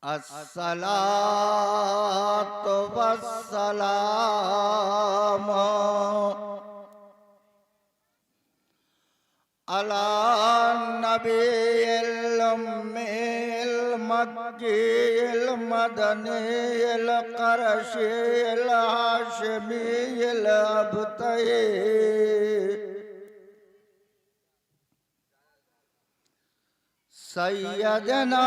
अस्सलातु वस्सलामु अला नबील उम्मील मक्कील मदनील क़ुरैशील हाशिमील अबतई सय्यदना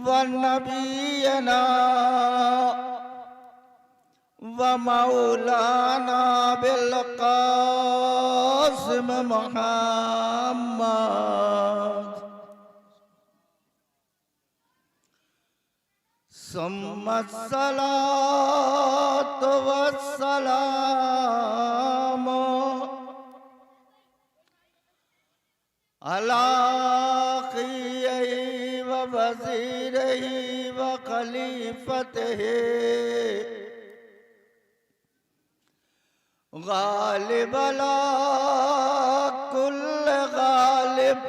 व नबीना व मौलाना बिल क़ासिम मुहम्मद सुम्मा सलातु वस्सलामु अला ख़िय्यही व वज़ीरही व ख़लीफ़तिही गालिब अला कुल्ल गालिब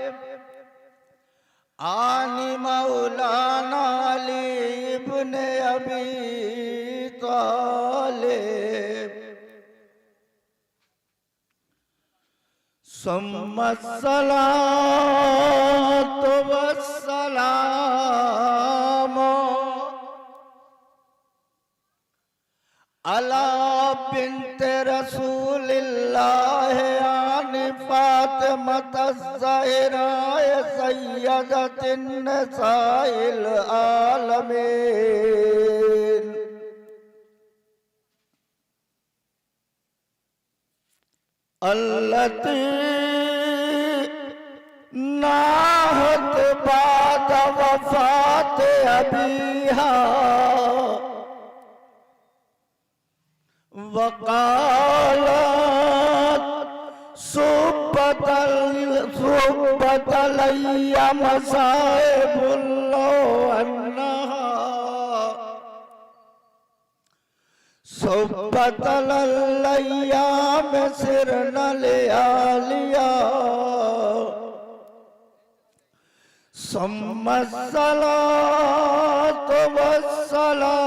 आनी मौलाना अली इब्न अबी तालिब सुम्मा सलातु वस्सलामु अला बिन्ते रसूलिल्लाह आनी फातिमत ज़हरा सय्यदतिन निसाइल आलमीन अल्लती नाहत बाद वफ़ात अबीहा वक़ालत सुब्बत अलैया मसाइबुल्लाह अन्नहा सुब्बत अलैया में सिरन लिया सुम्मा सलातु वस्सलामु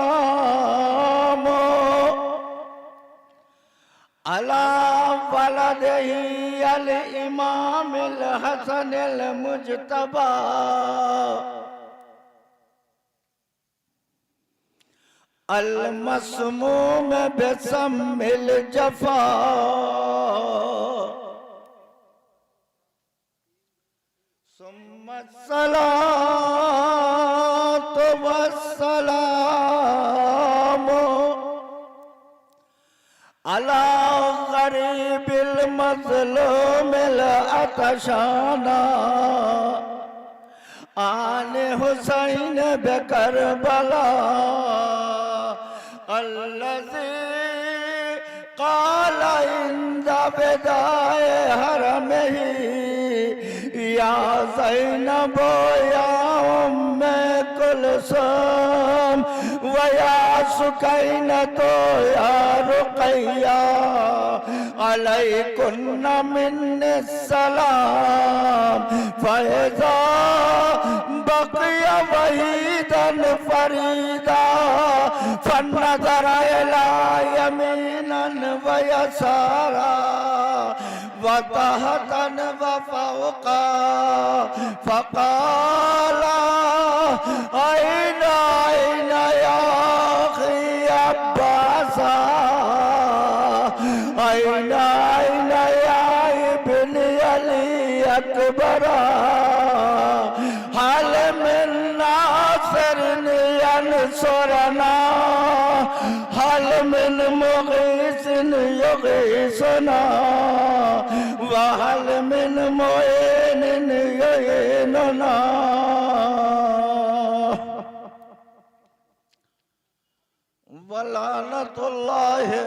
अला वलदिही अल इमामिल हसनिल मुज्तबा अल मस्मूम बिस्मिल जफा सुम्मा सलातु वस्सलामु अला गरीबिल मज़लूमिल अतशाना आने हुसैन बेकरबला अल्लज़ी क़ाल इंदा विदाए हरमिही या ज़ैनब या उम्मे कुलसूम व या सुकैनतो या रुक़ैया अलैकुन्ना मिन्नी सलाम फ़ैज़ा बक़िया वहीदन फ़रीदा फ़न्नज़र इला यमीनन व यसारा व तहतन व फ़ौक़ा फ़क़ाला ऐना ऐना या अख़ी अब्बासा ऐना ऐना या इब्न अली अकबरा हाल मिन नासिरिन यंसुरना हाल मिन मुग़ीसिन युग़ीसुना व हाल मिन मुईनिन युईनुना व लानतुल्लाहि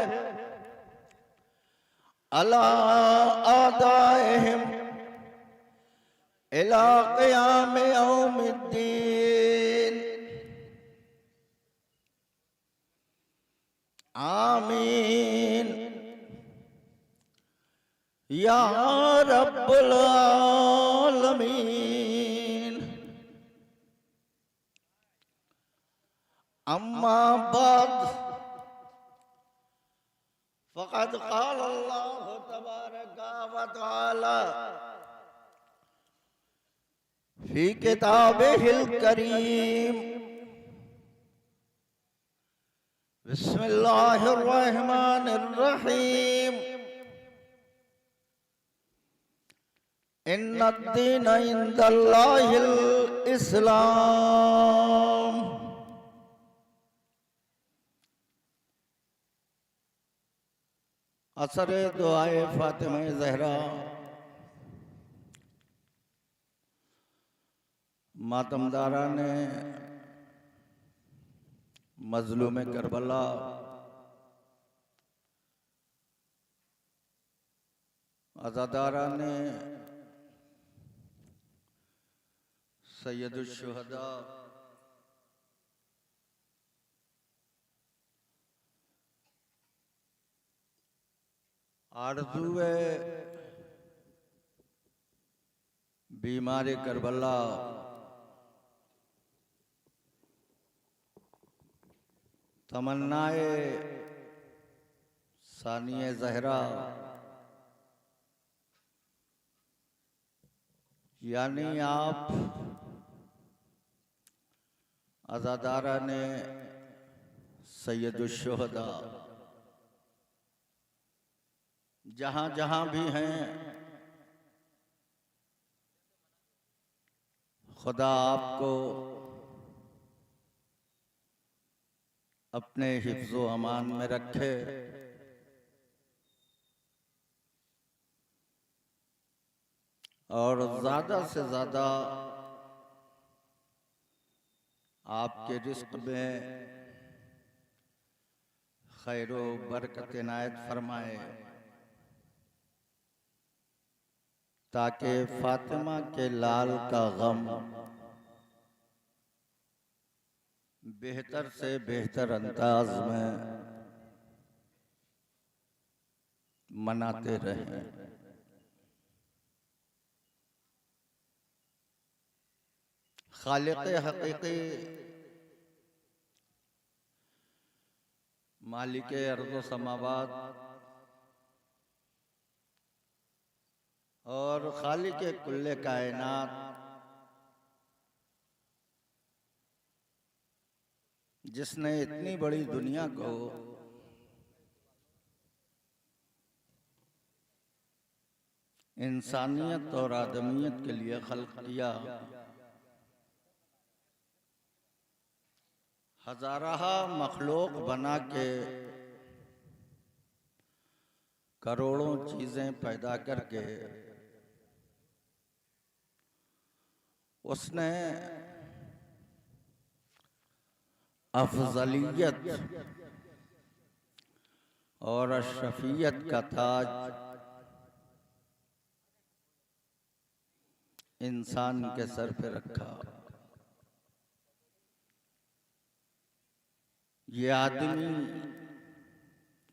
अला आदाइहिम इला क़ियाम यौमिद्दीन आमीन या रब्बुल आलमीन। अम्मा बाद फ़क़द क़ाल अल्लाहु तबारक व तआला फ़ी किताबिहिल करीम बिस्मिल्लाहिर रहमानिर रहीम इन्नद-दीन इंदल्लाहिल इस्लाम। असर दुआए फातिमा ज़हरा मातमदारा ने मजलूम करबला अज़ादारा ने सैयदुश शुहदा आरज़ूए बीमार करबला तमन्नाए सानिए ज़हरा यानी आप अज़ादारा ने सैयदुश शुहदा जहाँ जहाँ भी हैं खुदा आपको अपने हिफ्ज़ो अमान में रखे। और ज़्यादा से ज़्यादा आपके रिज़्क़ में खैर व बरकत इनायत फरमाए ताकि फातिमा के लाल का गम बेहतर से बेहतर अंदाज में मनाते रहें। खालिक़े हक़ीक़ी मालिके अर्ज़ समावात और खालिक़े कुल्ले कायनात जिसने इतनी बड़ी दुनिया को इंसानियत और आदमियत के लिए खल्क़ किया, हजारहा मखलूक बना के करोड़ों चीज़ें पैदा करके उसने अफ़ज़लियत और अशरफियत का ताज इंसान के सर पे रखा। ये आदमी,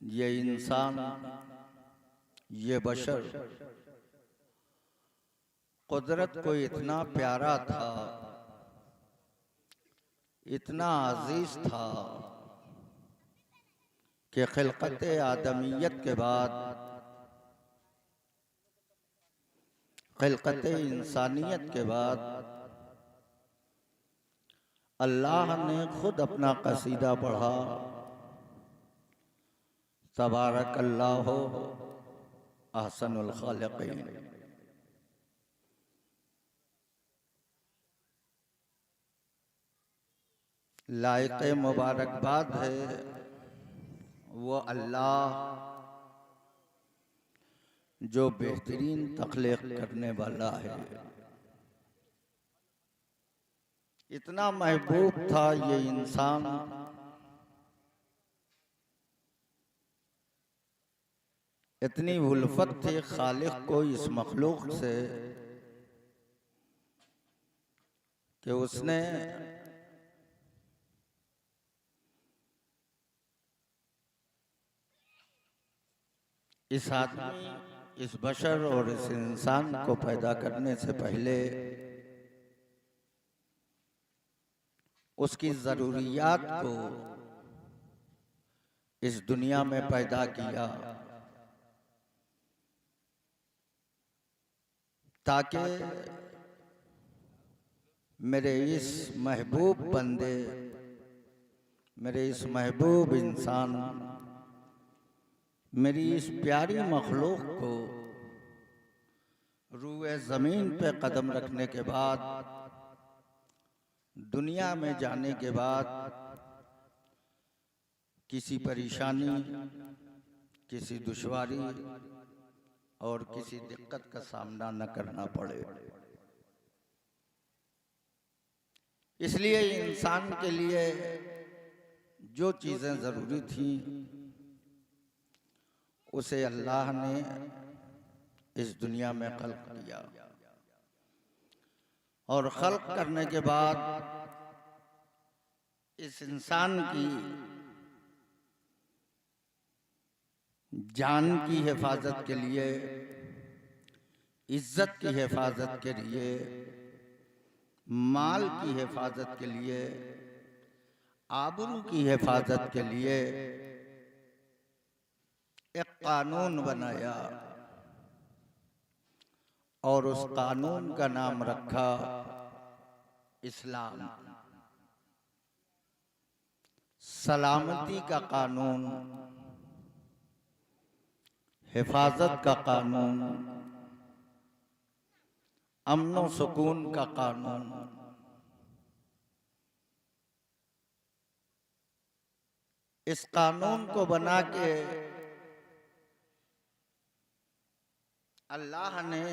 ये इंसान, ये बशर कुदरत को इतना प्यारा था, इतना अजीज था कि खिलकत आदमियत के बाद खिलकत इंसानियत के बाद अल्लाह ने खुद अपना कसीदा पढ़ा, तबारकल्लाहु अहसनुल खालिकीन। लायक़े मुबारकबाद है वो अल्लाह जो बेहतरीन तख्लीक़ करने वाला है। इतना महबूब था ये इंसान, इतनी उल्फत थी खालिक को इस मखलूक से कि उसने इस आदमी, इस बशर और इस इंसान को पैदा करने से पहले उसकी ज़रूरियात को इस दुनिया में पैदा किया ताकि मेरे इस महबूब बंदे, मेरे इस महबूब इंसान, मेरी इस प्यारी मखलूक को रूए ज़मीन पे कदम रखने के बाद, दुनिया में जाने के बाद किसी परेशानी, किसी दुश्वारी और किसी दिक्कत का सामना न करना पड़े। इसलिए इंसान के लिए जो चीज़ें ज़रूरी थी उसे अल्लाह ने इस दुनिया में खल्क किया, और खल्क करने के बाद इस इंसान की जान की हिफाजत के लिए, इज्जत की हिफाजत के लिए, माल की हिफाजत के लिए, आबरू की हिफाजत के लिए एक कानून बनाया, और उस कानून का नाम रखा इस्लाम। सलामती का कानून, हिफाजत का कानून, अमन सुकून का कानून। इस कानून को बना के अल्लाह ने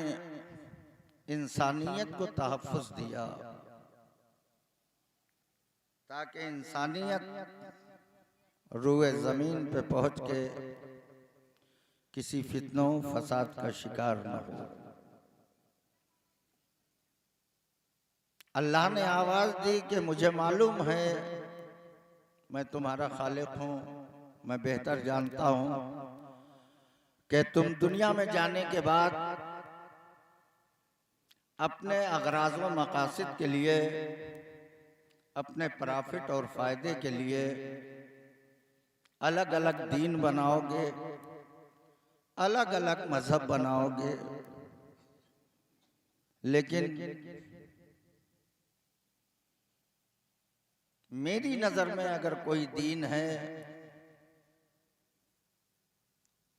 इंसानियत को तहफ़्फ़ुज़ दिया ताकि इंसानियत रूए ज़मीन पे पहुँच के किसी फितनों फसाद का शिकार न हो। अल्लाह ने आवाज़ दी कि मुझे मालूम है मैं तुम्हारा खालिक हूँ, मैं बेहतर जानता हूँ कि तुम दुनिया में जाने के बाद अपने अगराज़ व मकासद के लिए, अपने प्रॉफिट और फ़ायदे के लिए अलग अलग दीन बनाओगे, अलग अलग मजहब बनाओगे, लेकिन मेरी नज़र में अगर कोई दीन है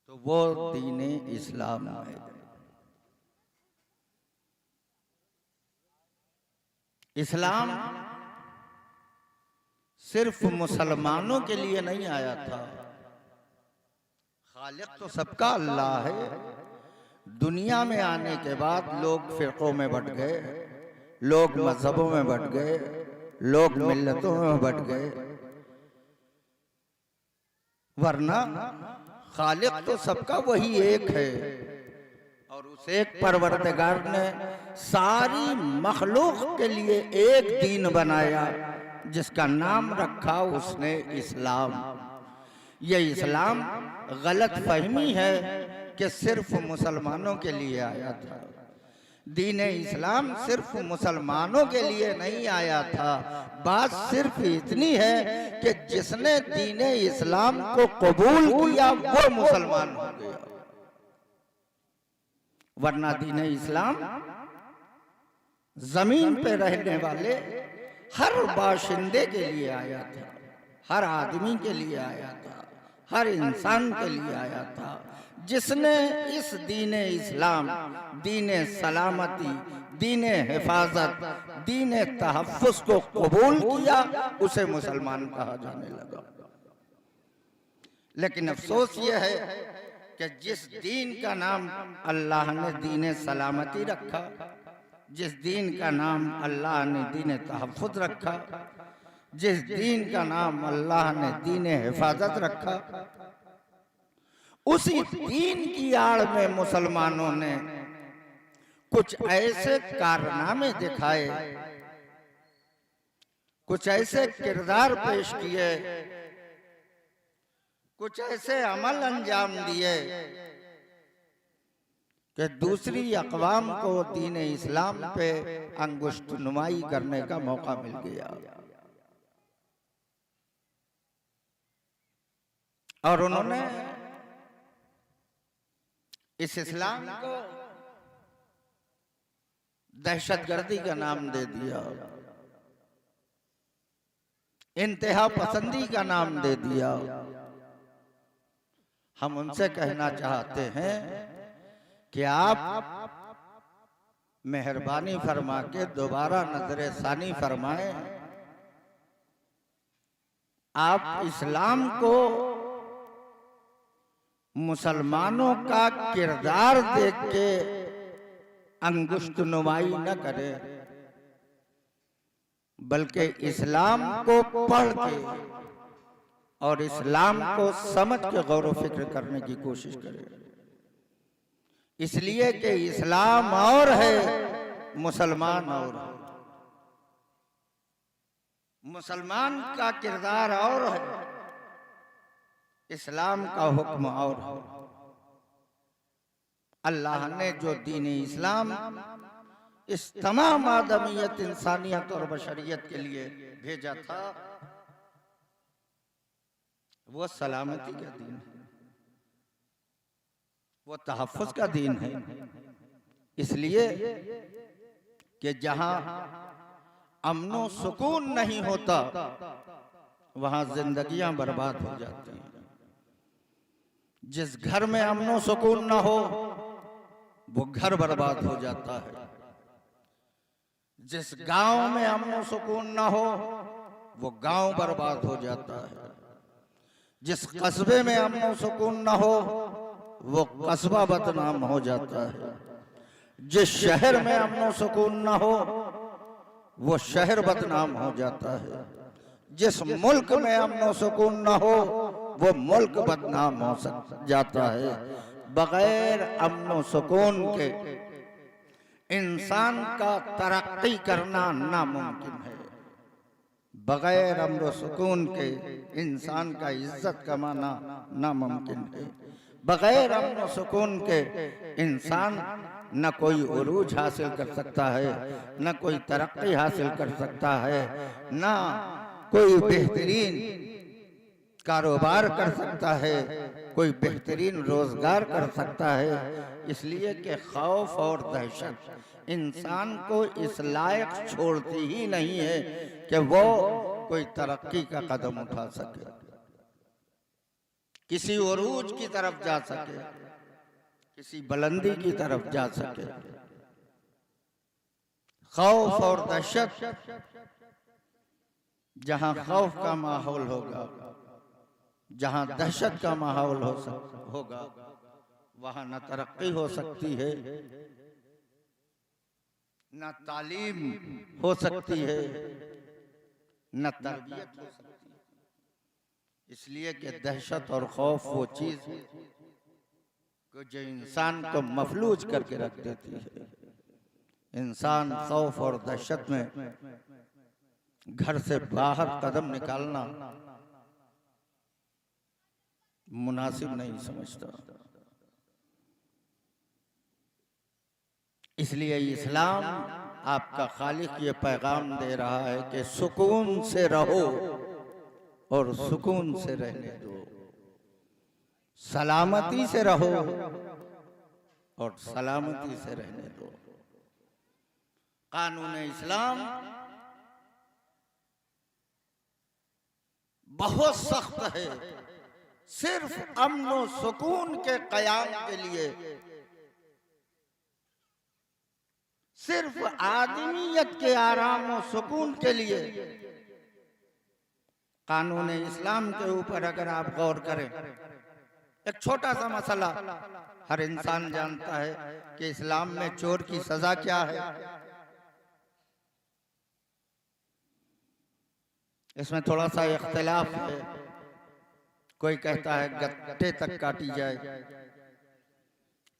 तो वो दीन इस्लाम है। इस्लाम सिर्फ मुसलमानों के लिए नहीं आया था, खालिक तो सबका अल्लाह है। दुनिया में आने के बाद लोग फ़िरक़ों में बंट गए, लोग मजहबों में बंट गए, लोग मिल्लतों में बंट गए, वरना खालिक तो सबका वही एक है। और उस एक परवरदिगार ने सारी मखलूक के लिए एक दीन बनाया जिसका नाम रखा उसने इस्लाम। ये इस्लाम गलत फहमी है कि सिर्फ मुसलमानों के लिए आया था। दीन इस्लाम सिर्फ मुसलमानों के लिए नहीं आया था। बात सिर्फ इतनी है कि जिसने दीन इस्लाम को कबूल किया वो मुसलमान हो गया, वरना दीन इस्लाम जमीन पे रहने वाले हर बाशिंदे के लिए आया था, हर आदमी के लिए आया था, हर इंसान के लिए आया था। जिसने इस दीन इस्लाम, दीन सलामती, दीन हिफाजत, दीन तहफ़्फ़ुज़ को कबूल किया उसे मुसलमान कहा जाने लगा। लेकिन अफसोस ये है कि जिस दीन का नाम अल्लाह ने दीन सलामती रखा, जिस दीन का नाम अल्लाह ने दीन तहफ़्फ़ुज़ रखा, जिस दीन का नाम अल्लाह ने दीन हिफाजत रखा, उसी दीन की आड़ में मुसलमानों ने कुछ ऐसे कारनामे दिखाए, कुछ ऐसे किरदार पेश किए, कुछ ऐसे अमल अंजाम दिए कि दूसरी अक़वाम को दीन इस्लाम पे अंगुश्त नुमाई करने का मौका मिल गया। और उन्होंने इस इस्लाम को दहशतगर्दी का नाम दे दिया, इंतहा पसंदी का नाम दे दिया। हम उनसे कहना चाहते हैं कि आप मेहरबानी फरमा के दोबारा नजर सानी फरमाएं। आप इस्लाम को मुसलमानों का किरदार देख के अंगुष्ठ नुमाई न करें, बल्कि इस्लाम को पढ़ के और इस्लाम को समझ के गौर व फिक्र करने की कोशिश करें। इसलिए कि इस्लाम और है, मुसलमान और है। मुसलमान का किरदार और है, इस्लाम का हुक्म और है। अल्लाह ने जो दीन इस्लाम इस तमाम आदमियत, इंसानियत और बशरियत के लिए भेजा था, वो सलामती का दीन है, वो तहफ़्फ़ुज़ का दीन है। इसलिए कि जहां अमनो सुकून नहीं होता, वहां जिंदगियां बर्बाद हो जाती हैं। जिस घर में अमनो सुकून ना हो, वो घर बर्बाद हो जाता है। जिस गांव में अमनो सुकून ना हो, वो गांव बर्बाद हो जाता है। जिस कस्बे में अमनो सुकून ना हो, वो कस्बा बदनाम हो जाता है। जिस शहर में अमनो सुकून ना हो, वो शहर बदनाम हो जाता है। जिस मुल्क में अमनो सुकून ना हो, वो मुल्क बदनाम हो जाता है। बगैर अमनो सुकून के इंसान का तरक्की करना नामुमकिन है। बगैर अमन सुकून के इंसान का इज्जत कमाना नामुमकिन है। बगैर अमन सुकून के इंसान न कोई उरूज हासिल कर सकता है, न कोई तरक्की हासिल कर सकता है, न कोई बेहतरीन कारोबार कर सकता है, कोई बेहतरीन रोजगार कर सकता है। इसलिए कि खौफ और दहशत इंसान को इस लायक छोड़ती ही नहीं है कि वो कोई तरक्की का कदम उठा सके, किसी उरूज की तरफ जा सके, किसी बुलंदी की तरफ जा सके। खौफ और दहशत, जहां खौफ का माहौल होगा, जहां दहशत का माहौल होगा, वहां न तरक्की हो सकती है, न तालीम हो सकती है, न तरबियत हो सकती है। इसलिए कि दहशत और खौफ वो चीज है जो इंसान को मफलूज करके रख देती है। इंसान खौफ और दहशत में घर से बाहर कदम निकालना मुनासिब नहीं समझता। इसलिए इस्लाम आपका खालिक ये पैगाम दे रहा है कि सुकून से रहो और सुकून से रहने दो, सलामती से रहो और सलामती से रहने दो। कानून इस्लाम बहुत सख्त है। सिर्फ अमन और सुकून के कयाम के लिए, सिर्फ आदमियत के आराम और सुकून के लिए कानून इस्लाम के ऊपर अगर आप गौर करें, एक छोटा सा मसला हर इंसान जानता है कि इस्लाम में चोर की सजा क्या है। इसमें थोड़ा सा इख्तिलाफ है। कोई कहता है गट्टे तक काटी जाए,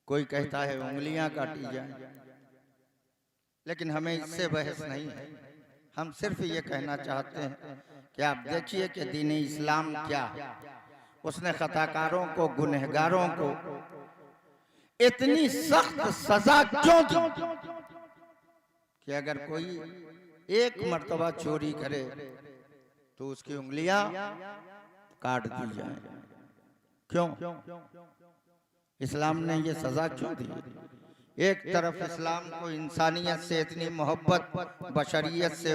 कोई कहता है उंगलियां काटी जाए, लेकिन हमें इससे बहस नहीं है। हम सिर्फ ये कहना चाहते हैं कि आप देखिए कि दीन इस्लाम क्या है। उसने खताकारों को, गुनहगारों को इतनी सख्त सजा क्यों दी कि अगर कोई एक मर्तबा चोरी करे तो उसकी उंगलियां काट दी जाए। क्यों? इस्लाम ने ये सजा क्यों दी? एक तरफ इस्लाम को इंसानियत से इतनी मोहब्बत, बशरियत से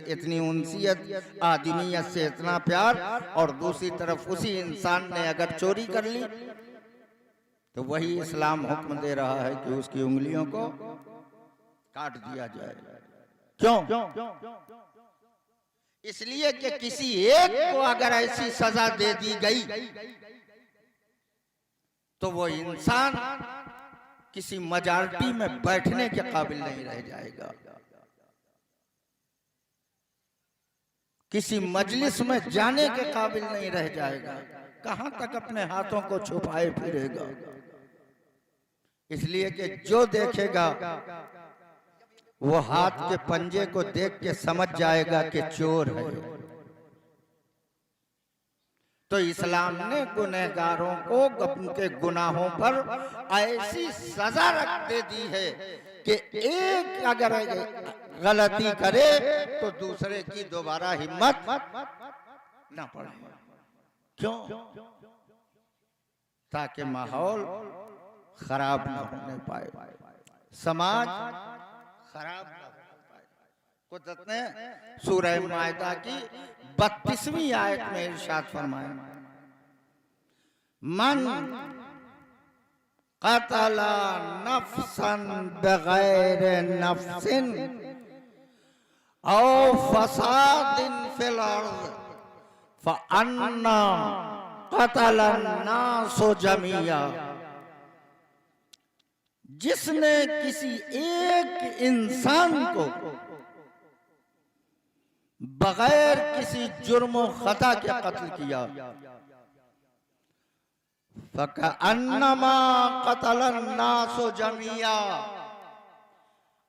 इतनी उनसियत, आदमियत से इतना प्यार, और दूसरी तरफ उसी इंसान ने अगर चोरी कर ली तो वही इस्लाम हुक्म दे रहा है कि उसकी उंगलियों को काट दिया जाए। क्यों? इसलिए कि किसी एक को अगर ऐसी सजा दे दी गई तो वो इंसान किसी मेजॉरिटी में बैठने के काबिल नहीं रह जाएगा, किसी मजलिस में जाने के काबिल नहीं रह जाएगा, कहां तक अपने हाथों को छुपाए फिरेगा। इसलिए कि जो देखेगा वो हाथ के पंजे को देख के समझ जाएगा कि चोर है। तो इस्लाम ने गुनहगारों को उनके गुनाहों पर ऐसी सजा रख दे दी है कि एक अगर गलती करे तो दूसरे की दोबारा हिम्मत ना पड़े। क्यों? ताकि माहौल खराब ना होने पाए, समाज खराब ना हो पाए। कुदरत ने सूरह माइदा की 32वीं आयत में इरशाद फरमाया, मन क़तला नफ्सन बगैर नफ्सिन औ फसादिन फिल अर्ज़ फ़अन्ना क़तला अन्नासु जमीआ। जिसने किसी एक इंसान को बगैर किसी जुर्म खता के कत्ल किया, फ़कअन्नमा क़तला अन्नासु जमीआ।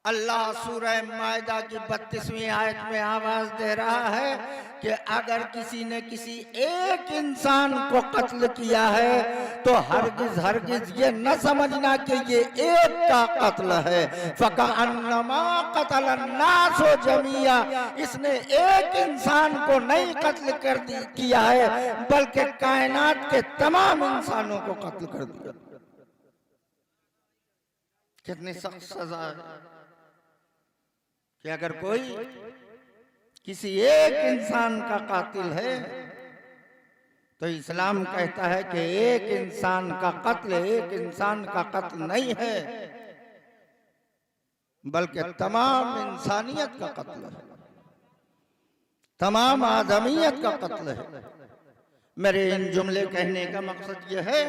अल्लाह सूरह माइदा की 32वीं आयत में आवाज दे रहा है कि अगर किसी ने किसी एक इंसान को कत्ल किया है तो हरगिज हरगिज ये न समझना कि ये एक का कत्ल है। फ़कअन्नमा क़तला अन्नासु जमीआ। इसने एक इंसान को नहीं कत्ल किया है बल्कि कायनात के तमाम इंसानों को कत्ल कर दिया। कितनी सख्त सजा है कि अगर कोई किसी एक इंसान का कातिल है तो इस्लाम कहता है कि एक इंसान का कत्ल एक इंसान का कत्ल नहीं है बल्कि तमाम इंसानियत का कत्ल है, तमाम आदमियत का कत्ल है। मेरे इन जुमले कहने का मकसद यह है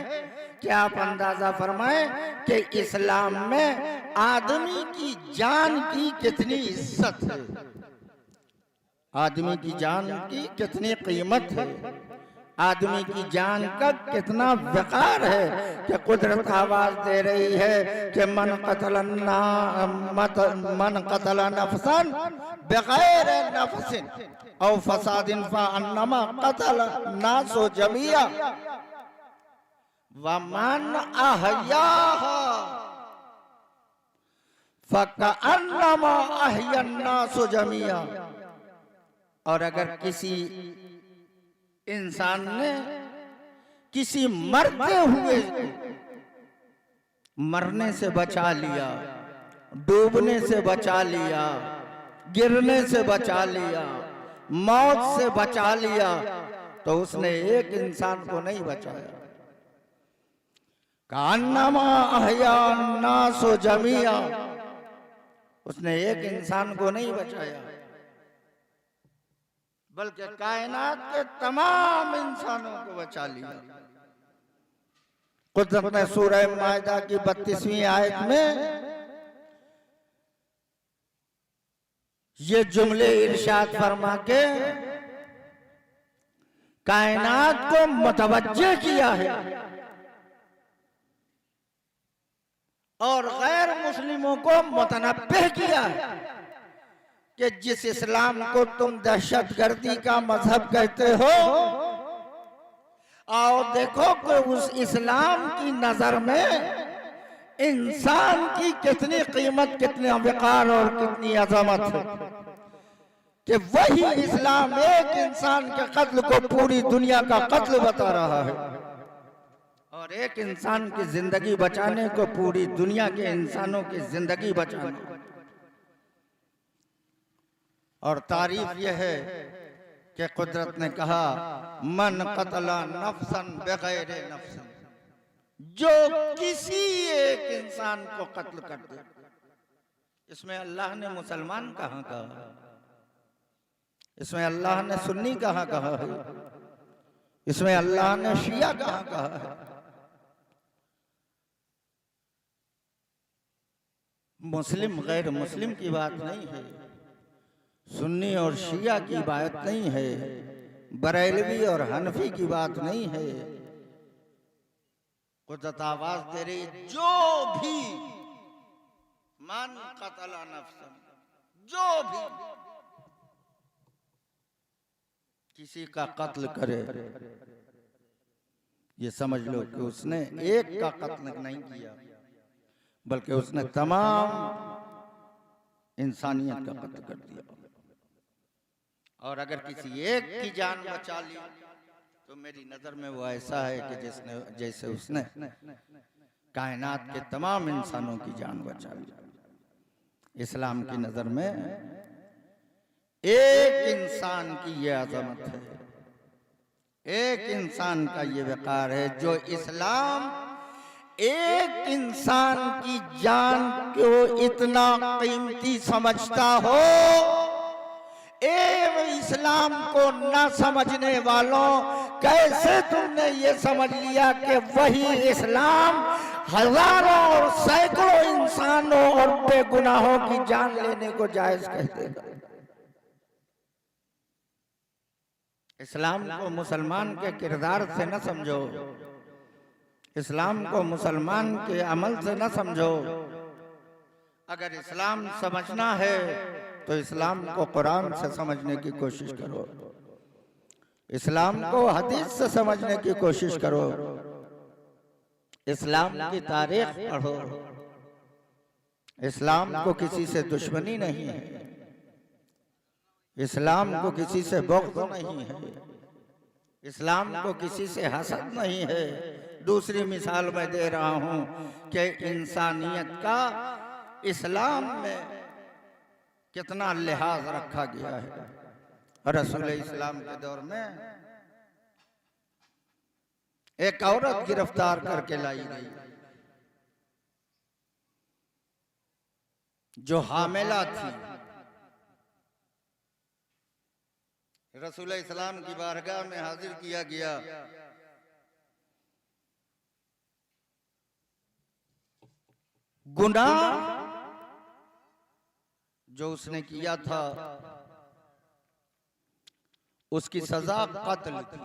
कि आप अंदाजा फरमाएं कि इस्लाम में आदमी की जान की कितनी इज्जत है, आदमी की जान की कितनी कीमत है, आदमी की जान का कितना वक़ार है कि कुदरत आवाज दे रही है कि मन क़तला नफ्सन बगैर नफ्सिन औ फसादिन फ़अन्नमा क़तला अन्नासु जमीआ वमन अहयाहा फ़कअन्नमा अहया अन्नासु जमीआ। और अगर किसी इंसान ने किसी मरते हुए मरने से बचा लिया, डूबने से बचा लिया, गिरने से बचा लिया, मौत से बचा लिया, तो उसने एक इंसान को नहीं बचाया। कान्नमा अहया अन्नासु जमीआ। उसने एक इंसान को नहीं बचाया बल्कि कायनात के तमाम इंसानों को बचा लिया। कुदरत ने सूरह माइदा की 32वीं आयत में ये जुमले इरशाद फरमा के कायनात को मुतवज्जे किया है और गैर मुस्लिमों को मुतनब्बिह किया है कि जिस इस्लाम को तुम दहशतगर्दी का मजहब कहते हो, आओ देखो कि उस इस्लाम की नजर में इंसान की कितनी कीमत, कितनी वक़ार और कितनी अजमत है कि वही इस्लाम एक इंसान के कत्ल को पूरी दुनिया का कत्ल बता रहा है। और एक इंसान की जिंदगी बचाने को पूरी दुनिया के इंसानों की जिंदगी बचाना। और तारीफ यह है कि कुदरत ने कहा मन कतला नफ्सन बगैर नफ्सन, जो किसी एक इंसान को कत्ल कर दे। इसमें अल्लाह ने मुसलमान कहाँ कहा, इसमें अल्लाह ने सुन्नी कहाँ कहा है, इसमें अल्लाह ने शिया कहाँ कहा है। मुस्लिम गैर मुस्लिम की बात नहीं है, सुन्नी और शिया की बात नहीं है, बरेलवी और हनफी की बात नहीं है। कुदरत आवाज दे रही, जो भी मन कतला नफ्सन, जो भी किसी का कत्ल करे, ये समझ लो कि उसने एक का कत्ल नहीं किया, बल्कि उसने तमाम इंसानियत का कत्ल कर दिया। और अगर किसी एक की जान बचा ली तो मेरी नजर में वो ऐसा है कि जिसने जैसे उसने कायनात के तमाम इंसानों की जान बचा ली। इस्लाम की नजर में एक इंसान की ये अजमत है, एक इंसान का ये वकार है, जो इस्लाम एक इंसान की जान को इतना कीमती समझता हो। इस्लाम को न समझने वालों, कैसे तुमने ये समझ लिया कि वही इस्लाम हजारों और सैकड़ों इंसानों और बेगुनाहों की जान लेने को जायज कह देगा। इस्लाम को मुसलमान के किरदार से न समझो, इस्लाम को मुसलमान के अमल से न समझो। अगर इस्लाम समझना है तो इस्लाम को कुरान से समझने की कोशिश करो, इस्लाम को हदीस से समझने की कोशिश करो, इस्लाम की तारीख पढ़ो। इस्लाम को किसी से दुश्मनी नहीं है, इस्लाम को किसी से बुग़्ज़ नहीं है, इस्लाम को किसी से हसद नहीं है। दूसरी मिसाल मैं दे रहा हूं कि इंसानियत का इस्लाम में कितना लिहाज रखा गया है। रसूल इस्लाम के दौर में एक औरत गिरफ्तार करके लाई गई जो हामिला थी। रसूल इस्लाम की बारगाह में हाजिर किया गया। गुनाह जो उसने किया था उसकी सजा कत्ल थी।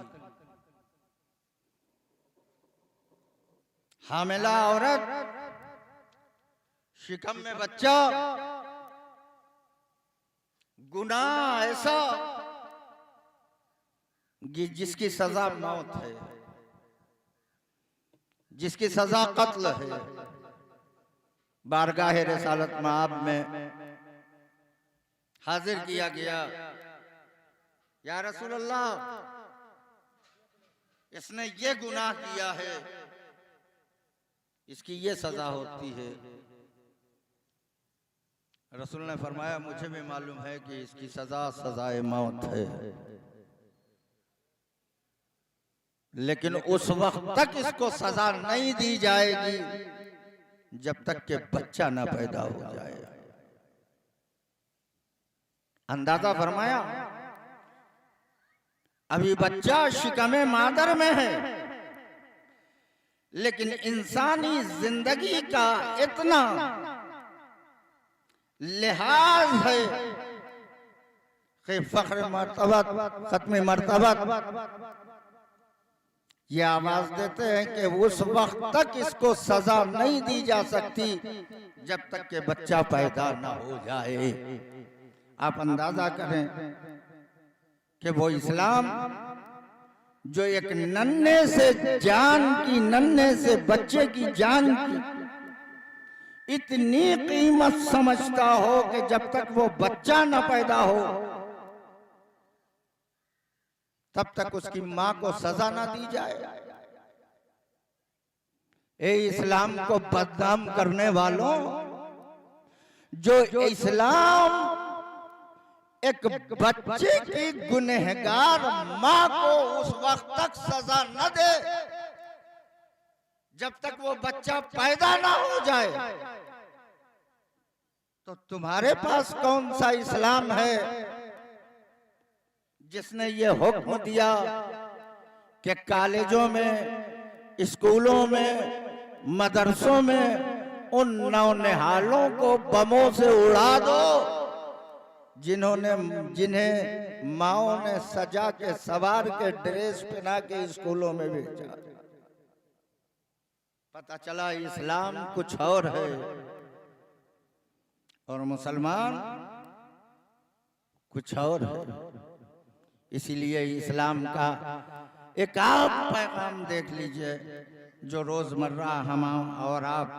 हामिला औरत, शिकम में बच्चा, गुनाह ऐसा जिसकी सजा मौत है, जिसकी सजा कत्ल है। बारगाह रिसालत मआब में हाजिर किया गया, या रसूल अल्लाह, इसने ये गुनाह किया है, इसकी ये सजा होती है। रसूल ने फरमाया, मुझे भी मालूम है कि इसकी सजा सजाए मौत है, लेकिन उस वक्त तक इसको सजा नहीं दी जाएगी जब तक कि बच्चा ना पैदा हो जाए। अंदाजा फरमाया, अभी बच्चा शिकमे मादर में है, लेकिन इंसानी जिंदगी का इतना लिहाज है कि फख्र मर्तबत, खत्म मर्तबत ये आवाज देते हैं कि उस वक्त तक इसको सजा नहीं दी जा सकती जब तक कि बच्चा पैदा ना हो जाए। आप अंदाजा करें कि वो इस्लाम जो एक नन्हे से जान की, नन्हे से बच्चे की जान की इतनी कीमत समझता हो कि जब तक वो बच्चा ना पैदा हो तब तक उसकी मां को सजा ना दी जाए। ए इस्लाम को बदनाम करने वालों, जो इस्लाम एक बच्चे की गुनहगार मां को उस वक्त तक सजा न दे जब तक वो बच्चा पैदा ना हो जाए, तो तुम्हारे पास कौन सा इस्लाम है जिसने ये हुक्म दिया कि कॉलेजों में, स्कूलों में, मदरसों में उन नौनिहालों को बमों से उड़ा दो जिन्हें माओ ने सजा के सवार के ड्रेस पहना के स्कूलों में भेजा। पता चला इस्लाम कुछ और है और मुसलमान कुछ और है। इसीलिए इस्लाम का एक आप पैगाम देख लीजिए जो रोजमर्रा हम और आप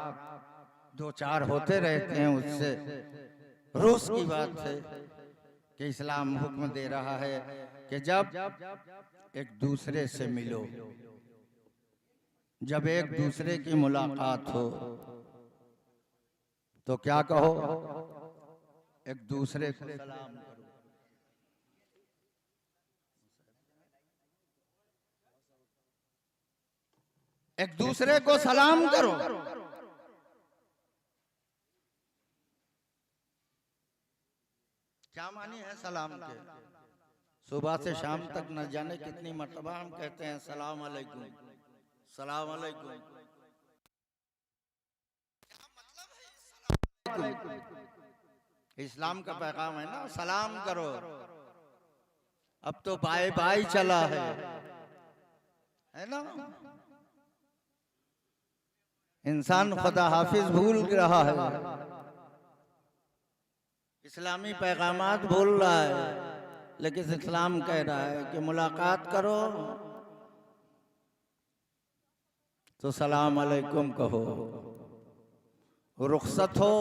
दो चार होते रहते हैं, उससे रोज की बात है कि इस्लाम हुक्म दे रहा है कि जब एक दूसरे से मिलो, जब एक दूसरे की मुलाकात हो तो क्या कहो, एक दूसरे को सलाम करो। एक दूसरे को सलाम करो। क्या मानी है सलाम के? सुबह से शाम तक न जाने कितनी मर्तबा हम कहते हैं सलाम अलैकुम, सलाम अलैकुम। क्या मतलब है इस्लाम का पैगाम है ना, सलाम करो। अब तो बाय बाय चला है ना। इंसान खुदा हाफिज भूल रहा है, इस्लामी पैगामात भूल रहा है, लेकिन इस्लाम कह रहा है कि मुलाकात करो तो सलाम अलैकुम कहो, रुखसत हो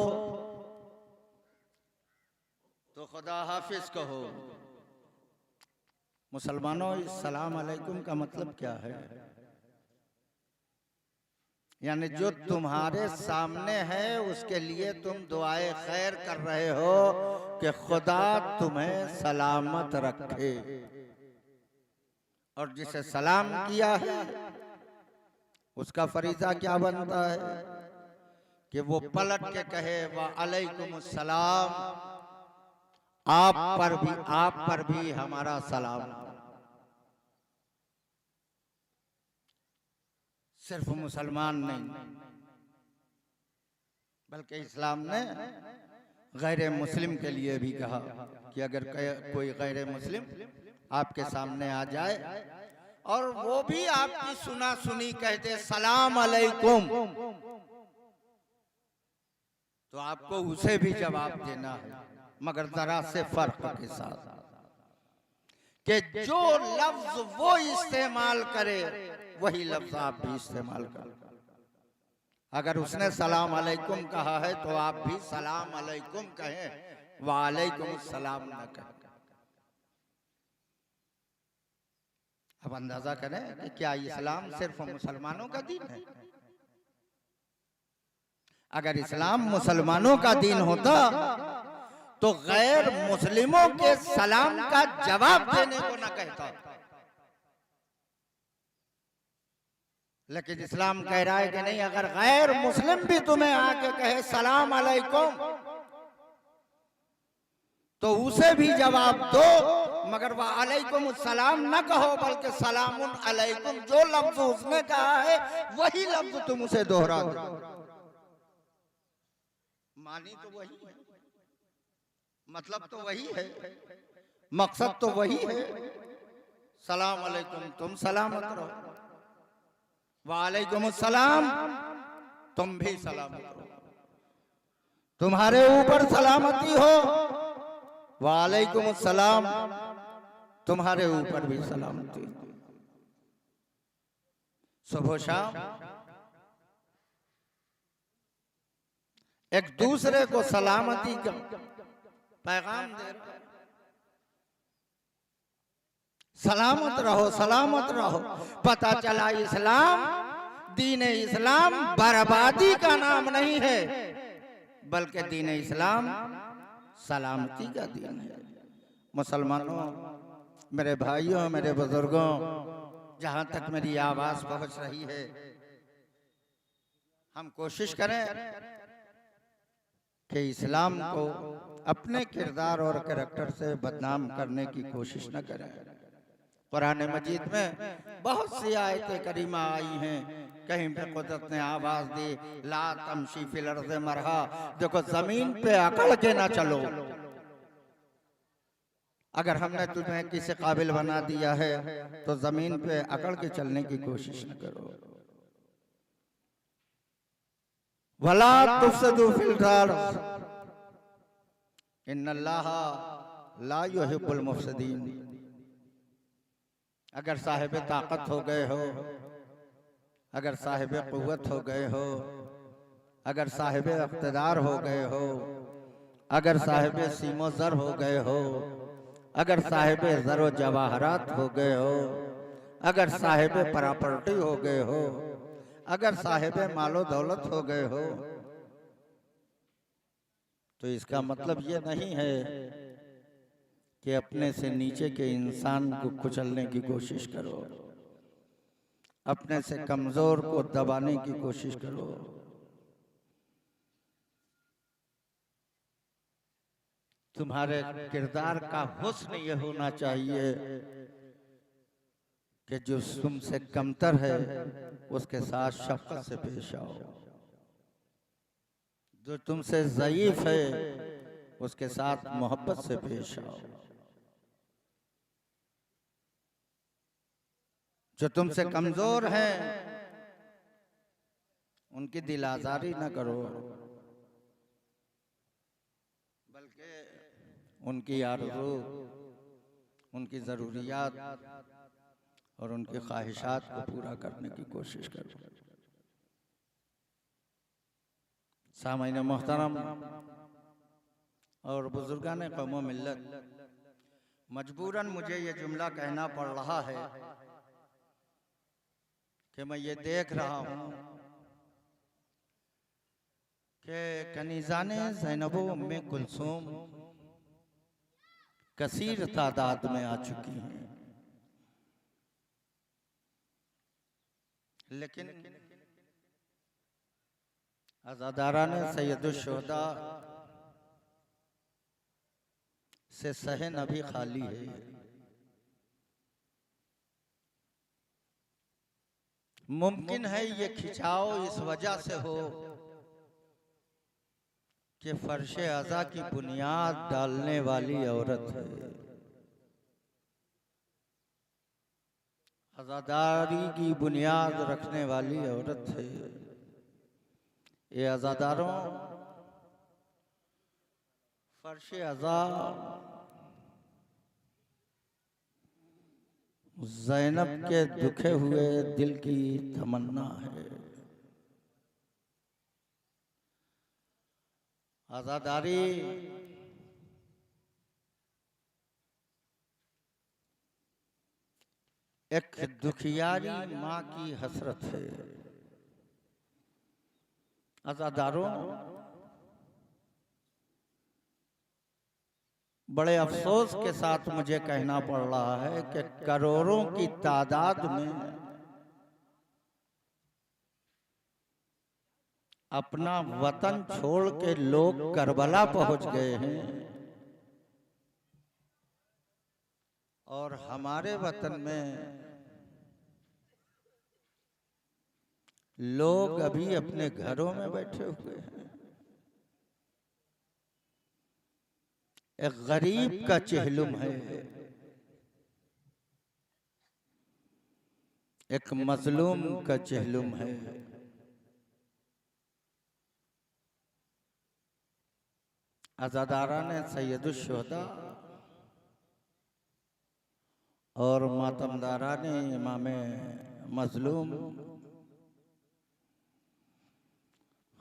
तो खुदा हाफिज कहो। मुसलमानों, इस सलाम अलैकुम का मतलब क्या है? यानी जो तुम्हारे सामने है उसके लिए तुम दुआए खैर कर रहे हो कि खुदा तुम्हें सलामत रखे, और जिसे सलाम किया है उसका फरीजा क्या बनता है कि वो पलट के कहे वा अलैकुम सलाम, आप पर भी हमारा सलाम। सिर्फ मुसलमान नहीं, बल्कि इस्लाम ने गैर मुस्लिम के लिए भी कहा कि अगर कोई गैर मुस्लिम आपके सामने आ जाए और वो भी आपकी सुना सुनी कहते सलाम अलैकुम, तो आपको उसे भी जवाब देना है, मगर जरा से फर्क के साथ कि जो लफ्ज वो इस्तेमाल करे वही लफ्ज आप भी इस्तेमाल करो। अगर उसने सलाम अलैकुम कहा है तो आप भी सलाम अलैकुम कहें, वालेकुम सलाम न कहें। अब अंदाजा करें कि क्या इस्लाम सिर्फ मुसलमानों का दीन है? अगर इस्लाम मुसलमानों का दीन होता तो गैर मुस्लिमों के सलाम का जवाब देने को न कहता। लेकिन इस्लाम कह रहा है कि नहीं, अगर गैर मुस्लिम भी तुम्हें आके कहे सलाम अलैकुम तो उसे भी जवाब दो, मगर वह अलैकुम सलाम न कहो, बल्कि सलामुन अलैकुम, जो लफ्ज उसने कहा है वही लफ्ज तुम उसे दोहरा दो। मानी तो वही है, मतलब तो वही है, मकसद तो वही है। सलाम अलैकुम, तुम सलामत रहो, वालेकुम सलाम, तुम भी सलामत रहो। तुम्हारे ऊपर सलामती हो, वालेकुम सलाम, तुम्हारे ऊपर भी सलामती। सुबह शाम एक दूसरे को सलामती का पैगाम दे रहे, सलामत रहो, सलामत रहो। पता चला इस्लाम दीन इस्लाम बर्बादी का नाम नहीं है, बल्कि दीन इस्लाम सलामती का दीन है। मुसलमानों, मेरे भाइयों, मेरे बुजुर्गों, जहां तक मेरी आवाज पहुंच रही है, हम कोशिश करें कि इस्लाम को अपने किरदार और कैरेक्टर से बदनाम करने की कोशिश न करें। कुरान मजीद में बहुत सी आयतें करीमा आई हैं, कहीं पे कुदरत ने आवाज दी, ला तमशी फिल अर्ज़ मरहा, देखो जमीन पे अकड़ के ना चलो। अगर हमने तुम्हें किसी काबिल बना दिया है तो जमीन पे अकड़ के चलने की कोशिश न करो। वला तुफसिदू फिल अर्ज़ इन्नल्लाह ला युहिब्बुल मुफसिदीन। अगर साहिब ताकत हो गए हो, अगर साहिब कुव्वत हो गए हो, अगर साहिब इक़्तिदार हो गए हो, अगर साहिब सीमो ज़र हो गए हो, अगर साहिब ज़रो जवाहरात हो गए हो, अगर साहिब प्रॉपर्टी हो गए हो, अगर साहिब मालो दौलत हो गए हो, तो इसका मतलब ये नहीं है कि अपने से नीचे के इंसान को कुचलने की कोशिश करो, अपने से कमजोर को दबाने की कोशिश करो। तुम्हारे किरदार का हुस्न ये होना चाहिए कि जो तुमसे कमतर है उसके साथ शफ़क़त से पेश आओ, जो तुमसे ज़ईफ है उसके साथ मोहब्बत से पेश आओ, जो तुमसे कमजोर हैं उनकी दिल आज़ारी न करो, बल्कि उनकी आरज़ू, उनकी ज़रूरियात और उनकी ख्वाहिशात को पूरा करने की कोशिश करो। सामईन मोहतरम और बुजुर्गान कौम मिल्लत, मजबूरन मुझे ये जुमला कहना पड़ रहा है कि मैं ये देख रहा हूँ कि कनीज़ाने ज़ैनब उम्मे कुलसूम कसीर तादाद में आ चुकी हैं, लेकिन अज़ादाराने सैयदुश्शुहदा से सहन अभी खाली है। मुमकिन है ये खिंचाव इस वजह से हो कि फर्शे अज़ा की बुनियाद डालने वाली औरत है, अज़ादारी की बुनियाद रखने वाली औरत है। ये अज़ादारों, फर्शे अज़ा ज़ैनब के दुखे हुए दिल की तमन्ना है। आज़ादारी एक दुखियारी माँ की हसरत है। अज़ादारों, बड़े अफसोस के साथ मुझे कहना पड़ रहा है कि करोड़ों की तादाद में अपना वतन छोड़ के लोग करबला पहुंच गए हैं और हमारे वतन में लोग अभी अपने घरों में बैठे हुए हैं। एक गरीब का चेहलुम है, एक मजलूम का चेहलुम है। अज़ादाराने सैयदुश्शुहदा और मातमदाराने इमाम मजलूम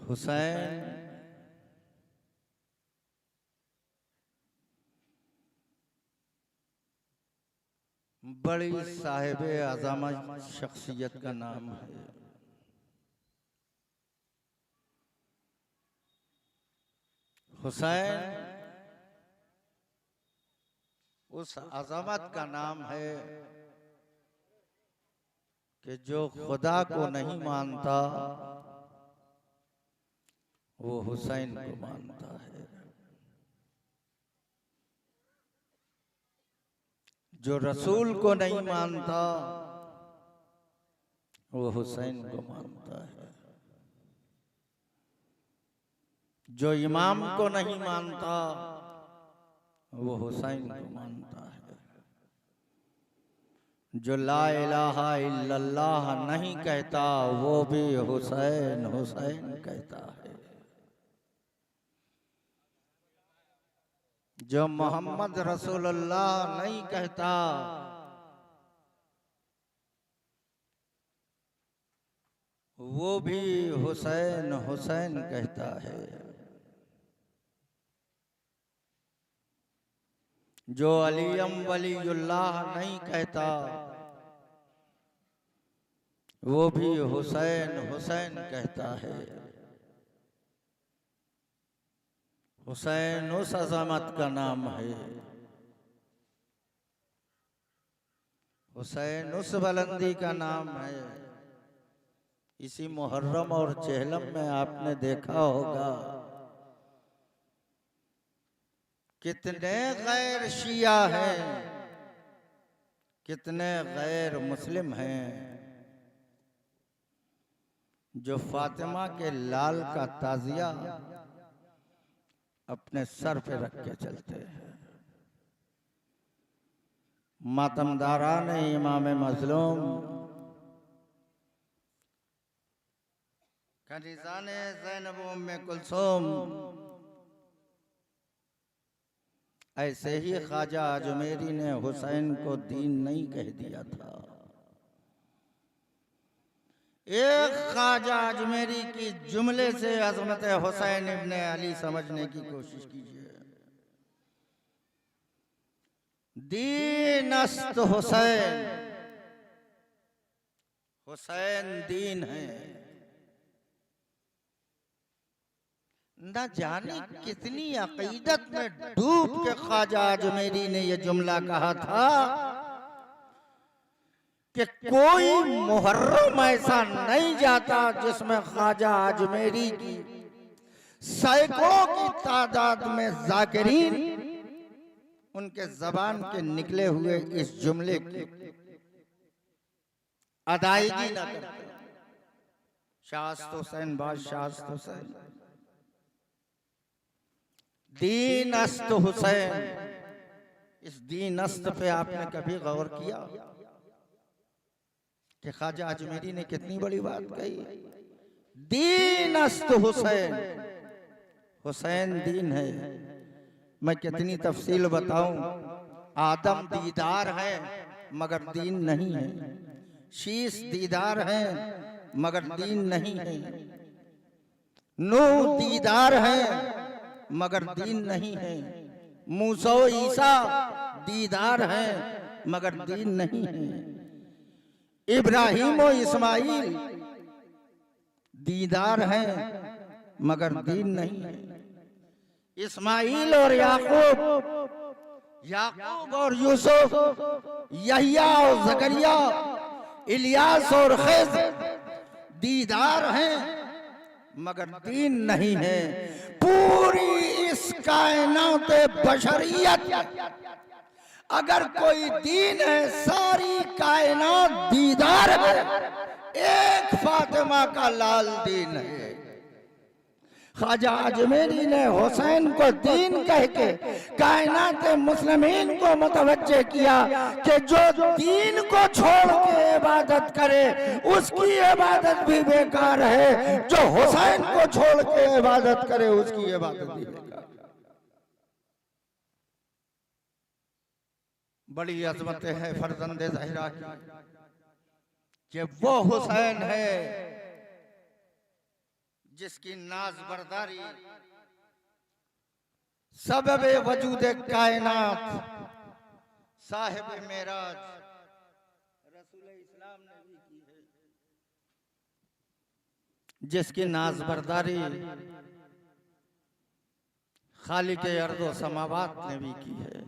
हुसैन बड़ी साहिब अज़मत शख्सियत का नाम है। हुसैन उस अजमत का नाम है कि जो खुदा को नहीं मानता वो हुसैन को मानता है, जो रसूल को नहीं मानता वो हुसैन को मानता है, जो इमाम को नहीं मानता वो हुसैन को मानता है, जो ला इलाहा इल्लल्लाह नहीं कहता वो भी हुसैन हुसैन कहता है, जो मोहम्मद रसूलुल्लाह नहीं कहता वो भी हुसैन हुसैन कहता है, जो अलीम वलीउल्लाह नहीं कहता वो भी हुसैन हुसैन कहता है। हुसैन उस अज़मत का नाम है, हुसैन उस बुलंदी का नाम है। इसी मुहर्रम और चहलम में आपने देखा होगा कितने गैर शिया हैं, कितने गैर मुस्लिम हैं जो फातिमा के लाल का ताजिया अपने सर पे रख के चलते हैं। मातमदारान इमाम मजलूम कनीज़ान ज़ैनब उम्मे कुलसूम ऐसे ही ख्वाजा अजमेरी ने हुसैन को दीन नहीं कह दिया था। एक ख्वाजा अजमेरी की जुमले से अज़मत हुसैन इब्ने अली समझने की कोशिश कीजिए। दीनस्त हुसैन, हुसैन दीन है। न जाने कितनी अकीदत में डूब के ख्वाजा अजमेरी ने यह जुमला कहा था कि कोई मुहर्रम ऐसा नहीं जाता जिसमें ख्वाजा अजमेरी की सैकड़ों की तादाद में जाकिरीन उनके जबान के निकले हुए इस जुमले की अदायगी न करते। शास्त हुसैन बादशाह हुसैन, दीन अस्त हुसैन। इस दीन अस्त पे आपने कभी गौर किया कि ख्वाजा अजमेरी ने कितनी बड़ी बात कही? दीन अस्त हुसैन, हुसैन दीन है। मैं कितनी तफसील बताऊं। आदम दीदार है मगर दीन नहीं है, शीश दीदार है मगर दीन नहीं है, नूह दीदार है मगर दीन नहीं है, मूसा ईसा दीदार है मगर दीन नहीं है, इब्राहिम और इस्माइल दीदार हैं मगर दीन नहीं है, इस्माइल और याकूब, याकूब और यूसुफ, यहिया और जकरिया, इलियास और खिज़्र दीदार हैं मगर दीन नहीं है। पूरी इस कायनात बशरियत अगर कोई दीन है, सारी कायनात दीदार है, एक फातिमा का लाल दीन है। ख्वाजा अजमेरी ने हुसैन को दीन कह के कायनात मुस्लिमीन को मुतवज्जे किया कि जो दीन को छोड़ के इबादत करे उसकी इबादत भी बेकार है, जो हुसैन को छोड़ के इबादत करे उसकी इबादत भी बेकार। बड़ी अजमत है फर्जंदे ज़हरा की कि वो हुसैन है जिसकी नाज बरदारी सबब वजूद कायनात साहिब मेराज रसूल इस्लाम ने भी की है, जिसकी नाज बरदारी खालिक अर्ज़ समावात ने भी की है।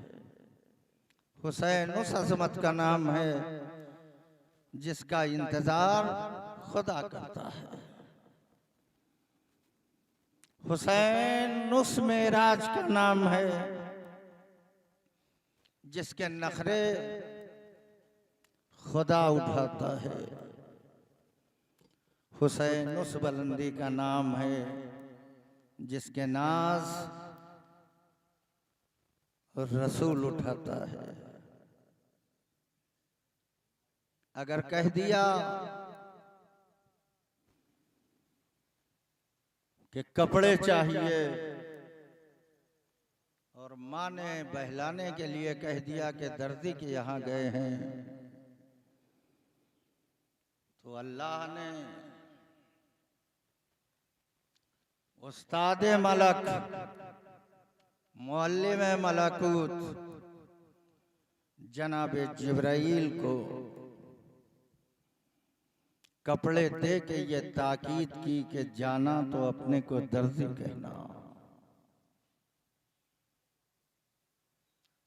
हुसैन उस अज़मत का नाम है जिसका इंतजार खुदा करता है। हुसैन उस मेराज का नाम है जिसके नखरे खुदा उठाता है। हुसैन उस बुलंदी का नाम है जिसके नाज रसूल उठाता है। अगर कह दिया कि कपड़े चाहिए और माँ ने बहलाने के लिए कह दिया कि दर्जी के यहाँ गए हैं, तो अल्लाह ने उस्ताद मलक मुअल्लिम मलकूत जनाब जिब्राइल को कपड़े दे के ये ताकीद की कि जाना तो अपने को दर्जी कहना।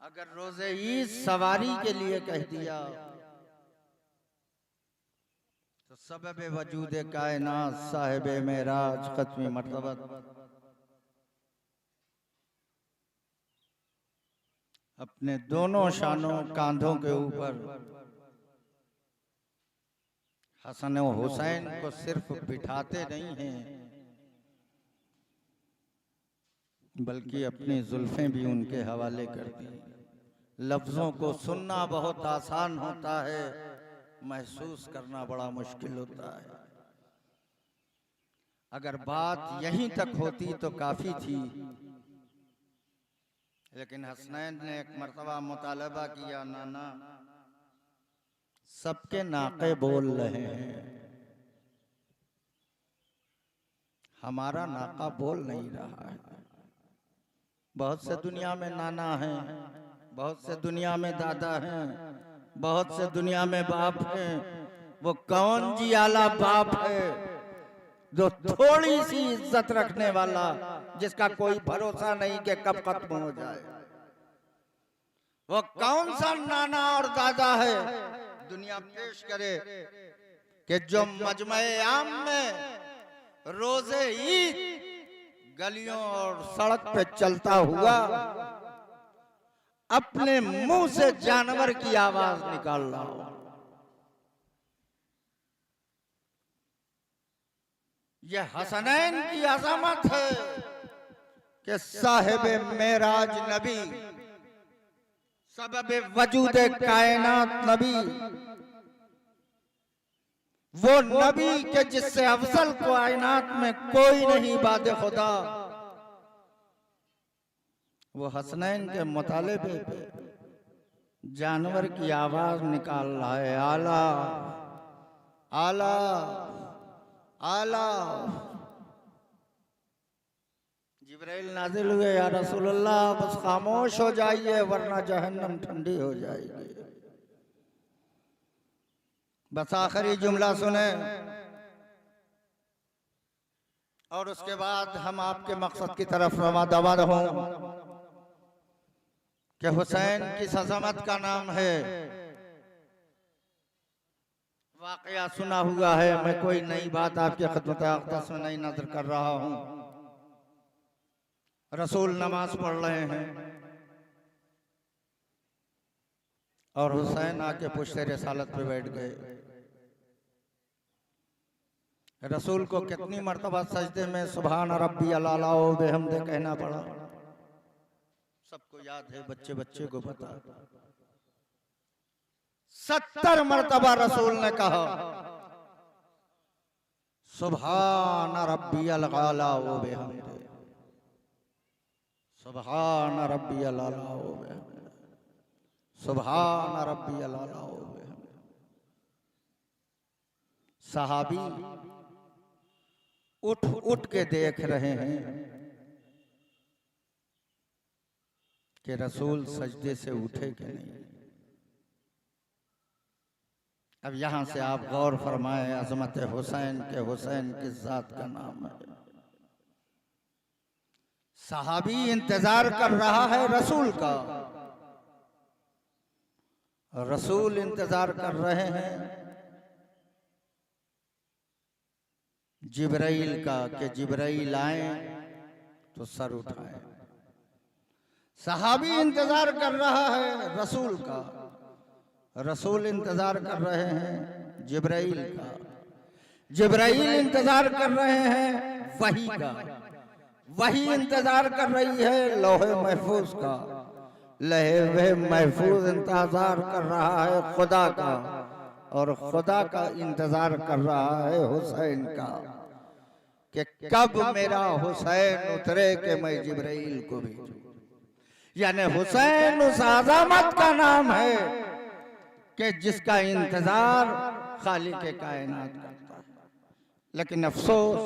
अगर रोजे ईद सवारी के लिए कह दिया तो सबब वजूद कायनात साहिब मेराज खत्मी मर्तबत अपने दोनों शानों कांधों के ऊपर हसन और हुसैन को सिर्फ बिठाते नहीं हैं, बल्कि अपनी जुल्फें भी उनके हवाले कर दी। लफ्जों को सुनना बहुत आसान होता है, महसूस करना बड़ा मुश्किल होता है। अगर बात यहीं तक होती तो काफी थी, लेकिन हसनैन ने एक मर्तबा मुतालबा किया, नाना सबके नाके बोल रहे हैं, हमारा नाका बोल नहीं रहा है। बहुत से दुनिया में नाना हैं, बहुत से दुनिया में दादा हैं, बहुत से दुनिया में बाप हैं। वो कौन जी आला बाप है जो थोड़ी सी इज्जत रखने वाला, जिसका कोई भरोसा नहीं कि कब खत्म हो जाए? वो कौन सा नाना और दादा है दुनिया पेश करे कि जो मजमे आम में रोजे ईद गलियों और सड़क पे चलता हुआ अपने मुंह से जानवर की आवाज निकाल रहा हो? यह हसनैन की अज़मत है कि साहिब मेराज नबी, सबब वजूद कायनात नबी, वो नबी के जिससे अफजल कायनात में कोई नहीं बादे खुदा, वो हसनैन के मुतालिबे पे जानवर की आवाज निकाल रहा है, आला आला आला। जिब्राइल नाजिल हुए, या रसूलल्लाह बस खामोश हो जाइए वरना जहन्नम ठंडी हो जाएगी। बस आखिरी जुमला सुने और उसके बाद हम आपके मकसद की तरफ रवा दवा हों कि हुसैन की अज़मत का नाम है। वाकया सुना हुआ है, मैं कोई नई बात आपके खिदमत अक़दस में नहीं नजर कर रहा हूं। रसूल नमाज पढ़ रहे हैं और हुसैन आके पुश्ते रिसालत पे बैठ गए। रसूल को कितनी मर्तबा सजदे में सुभान रब्बी अला व बिहम्दे कहना पड़ा, सबको याद है, बच्चे बच्चे को पता। 70 मर्तबा रसूल ने कहा सुभान रब्बी अला व बिहम्दे, सुभान रब्बी अला व बिहम्दे, सुभान रब्बी अला व बिहम्दे। सहाबी उठ उठ के देख रहे हैं कि रसूल सजदे से उठे कि नहीं। अब यहां से आप गौर फरमाएं, अज़मत हुसैन के, हुसैन किस जात का नाम है। सहाबी इंतजार कर रहा है रसूल का, रसूल इंतजार कर रहे हैं जिब्राइल का कि जिब्राइल आए तो सर उठाए। सहाबी इंतजार कर रहा है रसूल का, रसूल इंतजार कर रहे हैं जिब्राइल का, जिब्राइल इंतजार कर रहे हैं वही का, वही इंतजार कर रही है लौहे महफूज का, लौहे महफूज इंतजार कर रहा है खुदा का, और खुदा का इंतजार कर रहा है हुसैन का कि कब मेरा हुसैन उतरे कि मैं जिब्राइल को भेजूं। यानी हुसैन उस अज़मत का नाम है कि जिसका इंतजार खालिक कायनात करता है। लेकिन अफसोस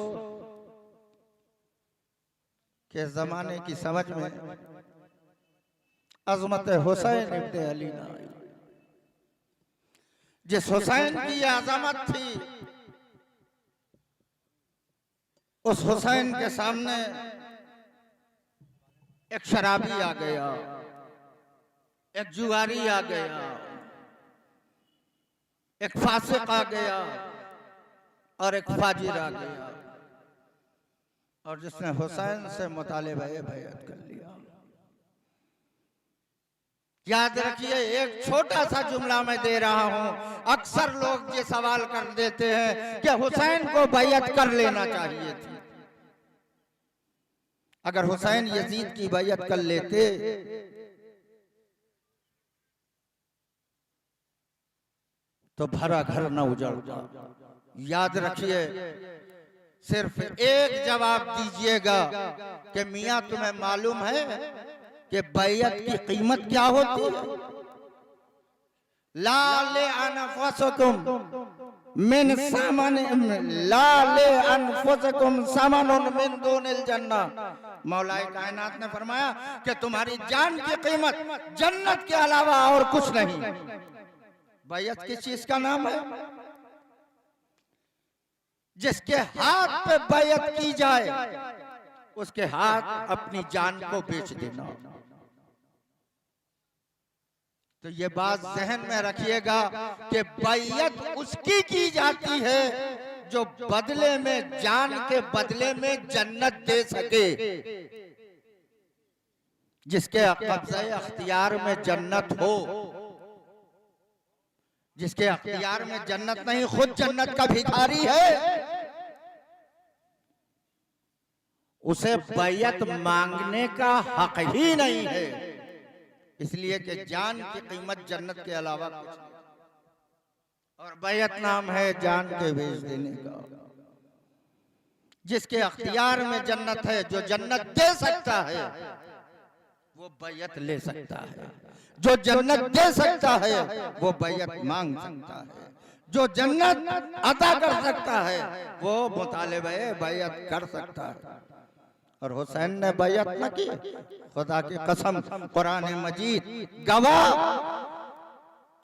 के जमाने की समझ में अज़मत हुसैन इब्न अली ना आई। जिस हुसैन की अज़मत थी उस हुसैन के सामने एक शराबी आ गया, एक जुआरी आ गया, एक फासिक आ गया और एक फाजिर आ गया, और जिसने हुसैन से मुतालिबा बैअत कर लिया। याद रखिए, एक छोटा सा जुमला मैं दे रहा हूं। अक्सर लोग ये सवाल कर देते हैं कि हुसैन को बैअत कर लेना चाहिए थी। अगर हुसैन यजीद की बैअत कर लेते तो भरा घर न उजड़ता। याद रखिए, सिर्फ एक जवाब दीजिएगा कि मियां तुम्हें मालूम है कि बैअत की कीमत क्या होती है? ला ले अनफुसकुम मिन सामान, ला ले अनफुसकुम सामानुन मिन दूनिल जन्नह। मौलाए कायनात ने फरमाया कि तुम्हारी जान की कीमत जन्नत के अलावा और कुछ नहीं। बैअत किस चीज का नाम है? जिसके हाथ पे बैअत की जाए उसके हाथ अपनी जान को बेच देना। तो ये बात जहन में रखिएगा कि बैअत उसकी की जाती है जो बदले में, जान के बदले में जन्नत दे सके। जिसके कब्ज़े अख्तियार में जन्नत हो, जिसके अख्तियार में जन्नत नहीं, खुद जन्नत का भिखारी है, उसे बैअत मांगने का हक ही नहीं है। इसलिए कि जान की कीमत जन्नत के अलावा कुछ नहीं, और बैअत नाम है जान के बेच देने का। जिसके अख्तियार में जन्नत है, जो जन्नत दे सकता है वो बैअत ले सकता है। जो जन्नत दे सकता है वो बैअत मांग सकता है। जो जन्नत अता कर सकता है वो मुतालिबे बैअत कर सकता है। और हुसैन ने बैअत न की, खुदा की कसम, कुरान मजीद गवाह,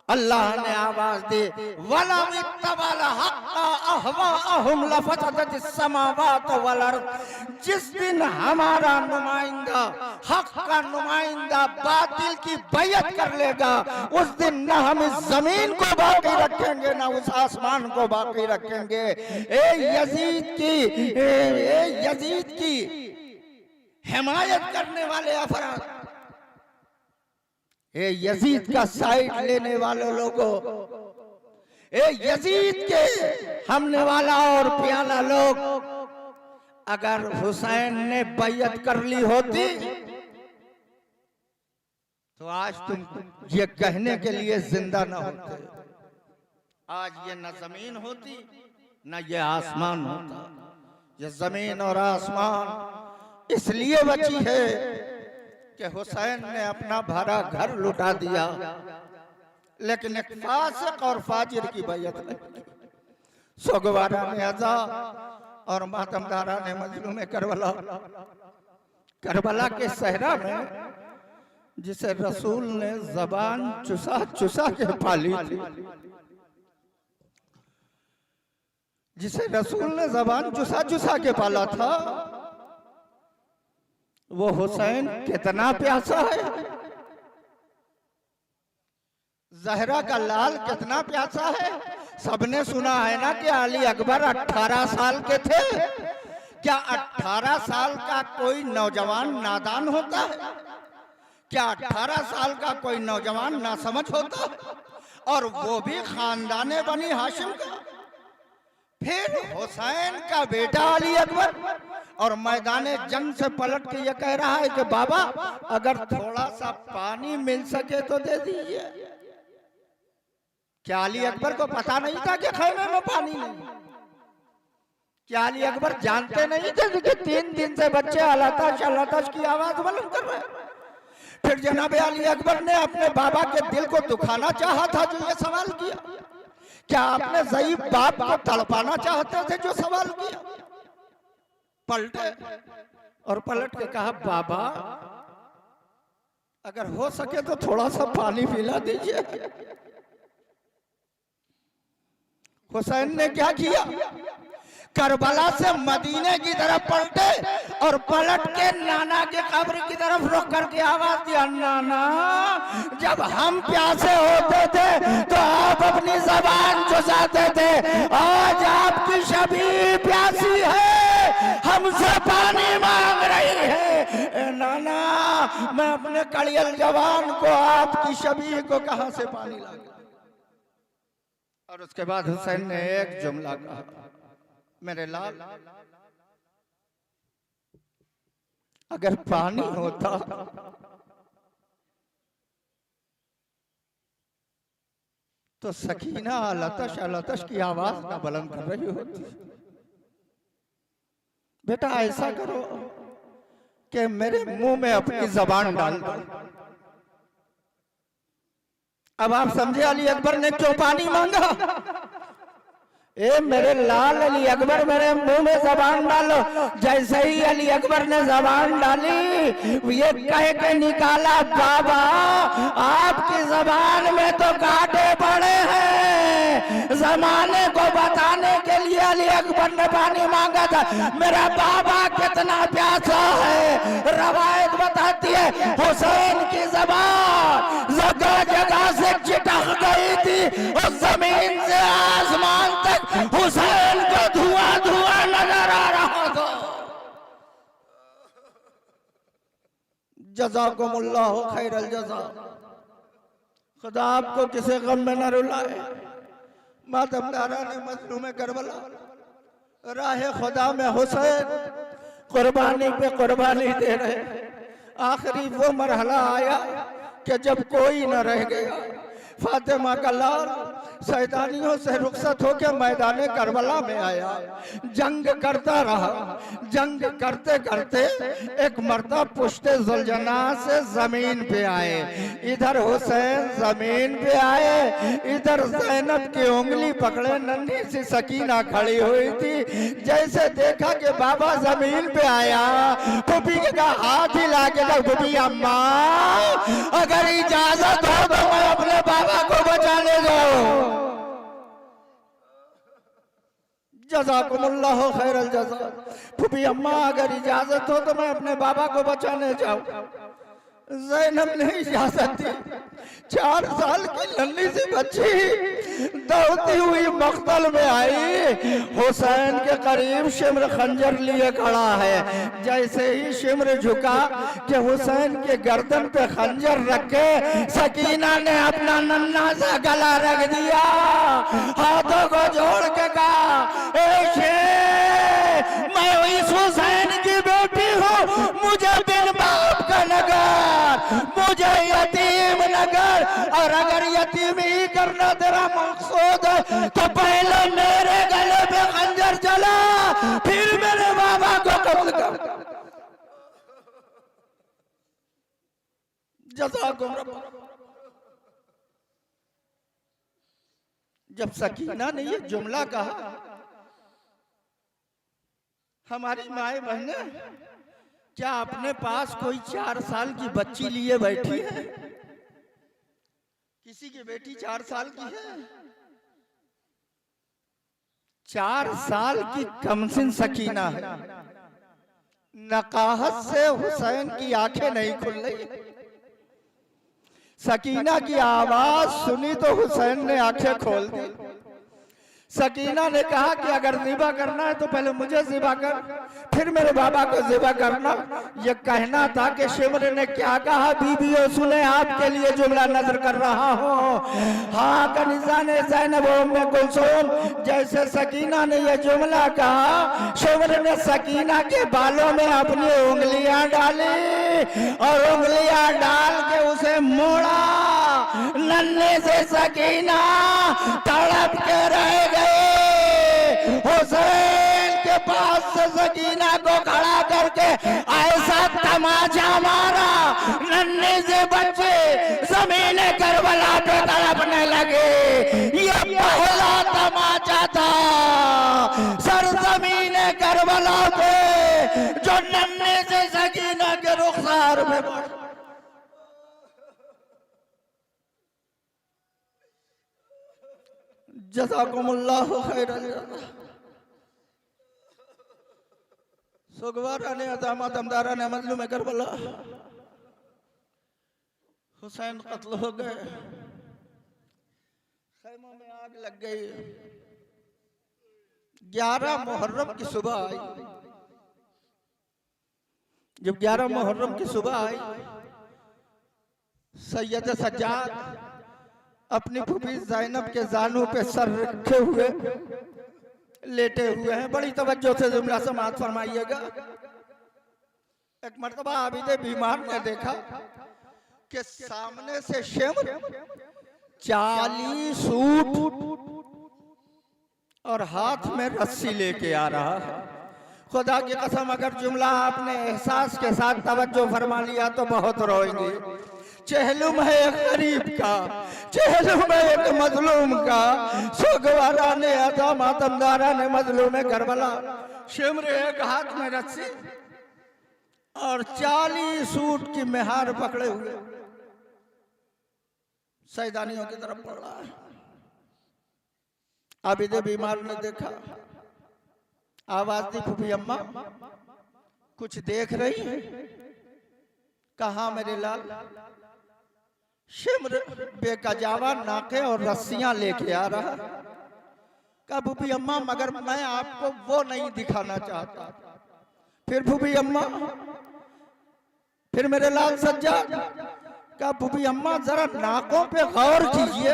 अल्लाह ने आवाज दी, वला इत्तबल हक़्क़ अहवाअहुम लफ़सदतिस समावात वल अर्ज़। जिस दिन हमारा नुमाइंदा, हक का नुमाइंदा बातिल की बैअत कर लेगा, उस दिन न हम इस जमीन को बाकी रखेंगे न उस आसमान को बाकी रखेंगे। यजीद की हिमायत करने वाले अफराद, यजीद का साइड लेने वाले लोगों, यजीद के हमने वाला और प्याला लोग, अगर हुसैन ने बैअत कर ली होती तो आज तुम ये कहने के लिए जिंदा न होते। आज ये न जमीन होती न ये आसमान होता। ये जमीन और आसमान इसलिए बची है कि हुसैन ने अपना भरा घर लुटा दिया, लेकिन एक फासिक और फाजिर की बैअत नहीं। सोगवारा ने अज़ा और मातमदारा ने मजलूम करबला, करबला के सहरा में जिसे रसूल ने जबान चुसा चुसा के पाली थी, जिसे रसूल ने जबान चुसा चुसा के पाला था, वो हुसैन कितना प्यासा है, जहरा का लाल कितना प्यासा है। सबने सुना है ना कि अली अकबर 18 साल के थे। क्या 18 साल का कोई नौजवान नादान होता है? क्या 18 साल का कोई नौजवान नासमझ होता है? और वो भी खानदाने बनी हाशिम का। फिर हुसैन का बेटा अली अकबर और मैदान जंग से पलट के ये कह रहा है कि बाबा अगर थोड़ा सा पानी मिल सके तो दे दीजिए। क्या अली अकबर को पता नहीं था कि खैमे में पानी नहीं? क्या अली अकबर जानते नहीं थे कि 3 दिन से बच्चे अल्लाह की आवाज बुलंद कर रहे हैं? फिर जनाब अली अकबर ने अपने बाबा के दिल को दुखाना चाहा था जो ये सवाल किया। क्या आपने ज़ईफ बाप को तड़पाना चाहते थे जो सवाल किया? पलटे और पलट के कहा बाबा अगर हो सके तो थोड़ा सा पानी पिला दीजिए। हुसैन ने क्या किया? करबला से मदीने की तरफ पलटे और पलट के नाना के कब्र की तरफ रुक करके आवाज दिया, नाना जब हम प्यासे होते थे तो आप अपनी जबान चुसाते थे, आज आपकी शबी प्यासी है, हमसे पानी मांग रही है। नाना मैं अपने कड़ियल जवान को आपकी शबी को कहां से पानी ला? और उसके बाद हुसैन ने एक जुमला कहा, मेरे लाल अगर पानी होता तो सकीना लतश की आवाज ना बुलंद कर रही होती। बेटा ऐसा करो कि मेरे मुंह में अपनी जबान डाल दो। अब आप समझे अली अकबर ने क्यों पानी मांगा? ए मेरे लाल अली अकबर मेरे मुंह में जबान डालो। जैसे ही अली अकबर ने जबान डाली ये कह के निकाला, बाबा आपकी जबान में तो कांटे पड़े हैं। जमाने को बताने के लिए अली अकबर ने पानी मांगा था। मेरा बाबा कितना प्यासा है। रवायत बताती है हुसैन की जबान जगह जगह से चिटक गई थी और जमीन से आसमान तक हुसैन को धुआं धुआं नजर आ रहा था। जज़ाकुमुल्लाहु खैरल जज़ा। खुदा आपको किसी गम में न रुलाए। मातमदारा ने मजलूम करबला राह खुदा में हुसैन कुर्बानी पे कुर्बानी दे रहे। आखिरी वो मरहला आया कि जब कोई न रह गया। फातिमा का लाल शैतानियों से रुखसत होकर मैदान करबला में आया। जंग करता रहा। जंग करते करते एक मर्दा पुश्ते जुलजना से जमीन पे आए। इधर हुसैन जमीन पे आए, इधर ज़ैनब की उंगली पकड़े नन्ही सी सकीना खड़ी हुई थी। जैसे देखा कि बाबा जमीन पे आया, फूफी का हाथ हिला के फूफी अम्मा अगर इजाजत हो तो मैं अपने बाबा को बचाने जाऊं। जज़ाकुमुल्लाहु खैरल जज़ा। फूफी अम्मा अगर इजाजत हो तो मैं अपने बाबा को बचाने जाऊं। ज़ैनब ने इजाजत दी। 4 साल की नन्ही सी बच्ची दौड़ती हुई मख्तल में आई। हुसैन के करीब शिम्र खंजर लिए खड़ा है। जैसे ही शिम्र झुका कि हुसैन के गर्दन पे खंजर रख के सकीना ने अपना नन्हा सा गला रख दिया। हाथों को जोड़ के कहा, मैं इस हुसैन की बेटी हूँ, मुझे बिन बाप का नगर, मुझे यतीम नगर। और अगर यतीम ही करना तेरा मकसूद है तो पहले मेरे गले पे खंजर चला, फिर मेरे बाबा को कत्ल कर। जज़ाकुम रब्बुकुम। जब सकीना ने ये जुमला कहा, हमारी माए बहने क्या अपने पास कोई 4 साल की बच्ची लिए बैठी है? किसी की बेटी 4 साल की है? 4 साल की कमसिन सकीना है। नकाहत से हुसैन की आंखें नहीं खुल रही। सकीना की आवाज सुनी तो हुसैन ने आंखें खोल दी। सकीना ने कहा कि अगर ज़िबा करना है तो पहले मुझे ज़िबा कर, फिर मेरे बाबा को ज़िबा करना। ये कहना था कि शिमर ने क्या कहा, बीबियों सुने आपके लिए जुमला नजर कर रहा हूँ। हाँ कनीज़ा ने ज़ैनब में कुलसूम, जैसे सकीना ने ये जुमला कहा, शिमर ने सकीना के बालों में अपनी उंगलियां डाली और उंगलियां डाल के उसे मोड़ा। नन्हे से सकीना तड़प के रह गए। हुसैन के पास से सकीना को खड़ा करके ऐसा तमाचा मारा, नन्हे से बच्चे जमीन करबला पे तड़पने लगे। ये पहला तमाचा था सरजमीन करबला पे जो नन्हे से सकीना के रुखसार में पड़ा। जज़ाकुमुल्लाह खैरन। सुगवारा ने अज़ामा दमदारा ने मजलूम करबला, हुसैन कत्ल हो गए, खैमों में आग लग गई। 11 मुहर्रम की सुबह आई। जब 11 मुहर्रम की सुबह आई, सैयद सज्जाद अपनी फूफी ज़ैनब के जानू पे सर रखे हुए लेटे हुए हैं। बड़ी तवज्जो से जुमला समाअत फरमाइएगा। एक मर्तबा आबिद बीमार ने देखा कि सामने से शिमर 40 ऊंट और हाथ में रस्सी लेके आ रहा है। खुदा की कसम अगर जुमला आपने एहसास के साथ तवज्जो फरमा लिया तो बहुत रोएंगे। चहलुम है एक गरीब का, चहलुम है एक मजलूम का। सुगवारा ने अज़ामा दमदारा ने मजलूम करबला, शिमर एक हाथ में रस्सी और 40 ऊंट की मेहार पकड़े हुए सैदानियों की तरफ बढ़ रहा है। आबिद बीमार ने देखा, आवाज दी, फूफी अम्मा कुछ देख रही है? कहा मेरे लाल। शिमर बेकजावा नाके और रस्सियां लेके आ रहा। कहा फूफी अम्मा मगर मैं आपको वो नहीं दिखाना चाहता। फिर फूफी अम्मा, फिर मेरे लाल सज्जाद। कहा फूफी अम्मा जरा नाकों पे गौर कीजिए,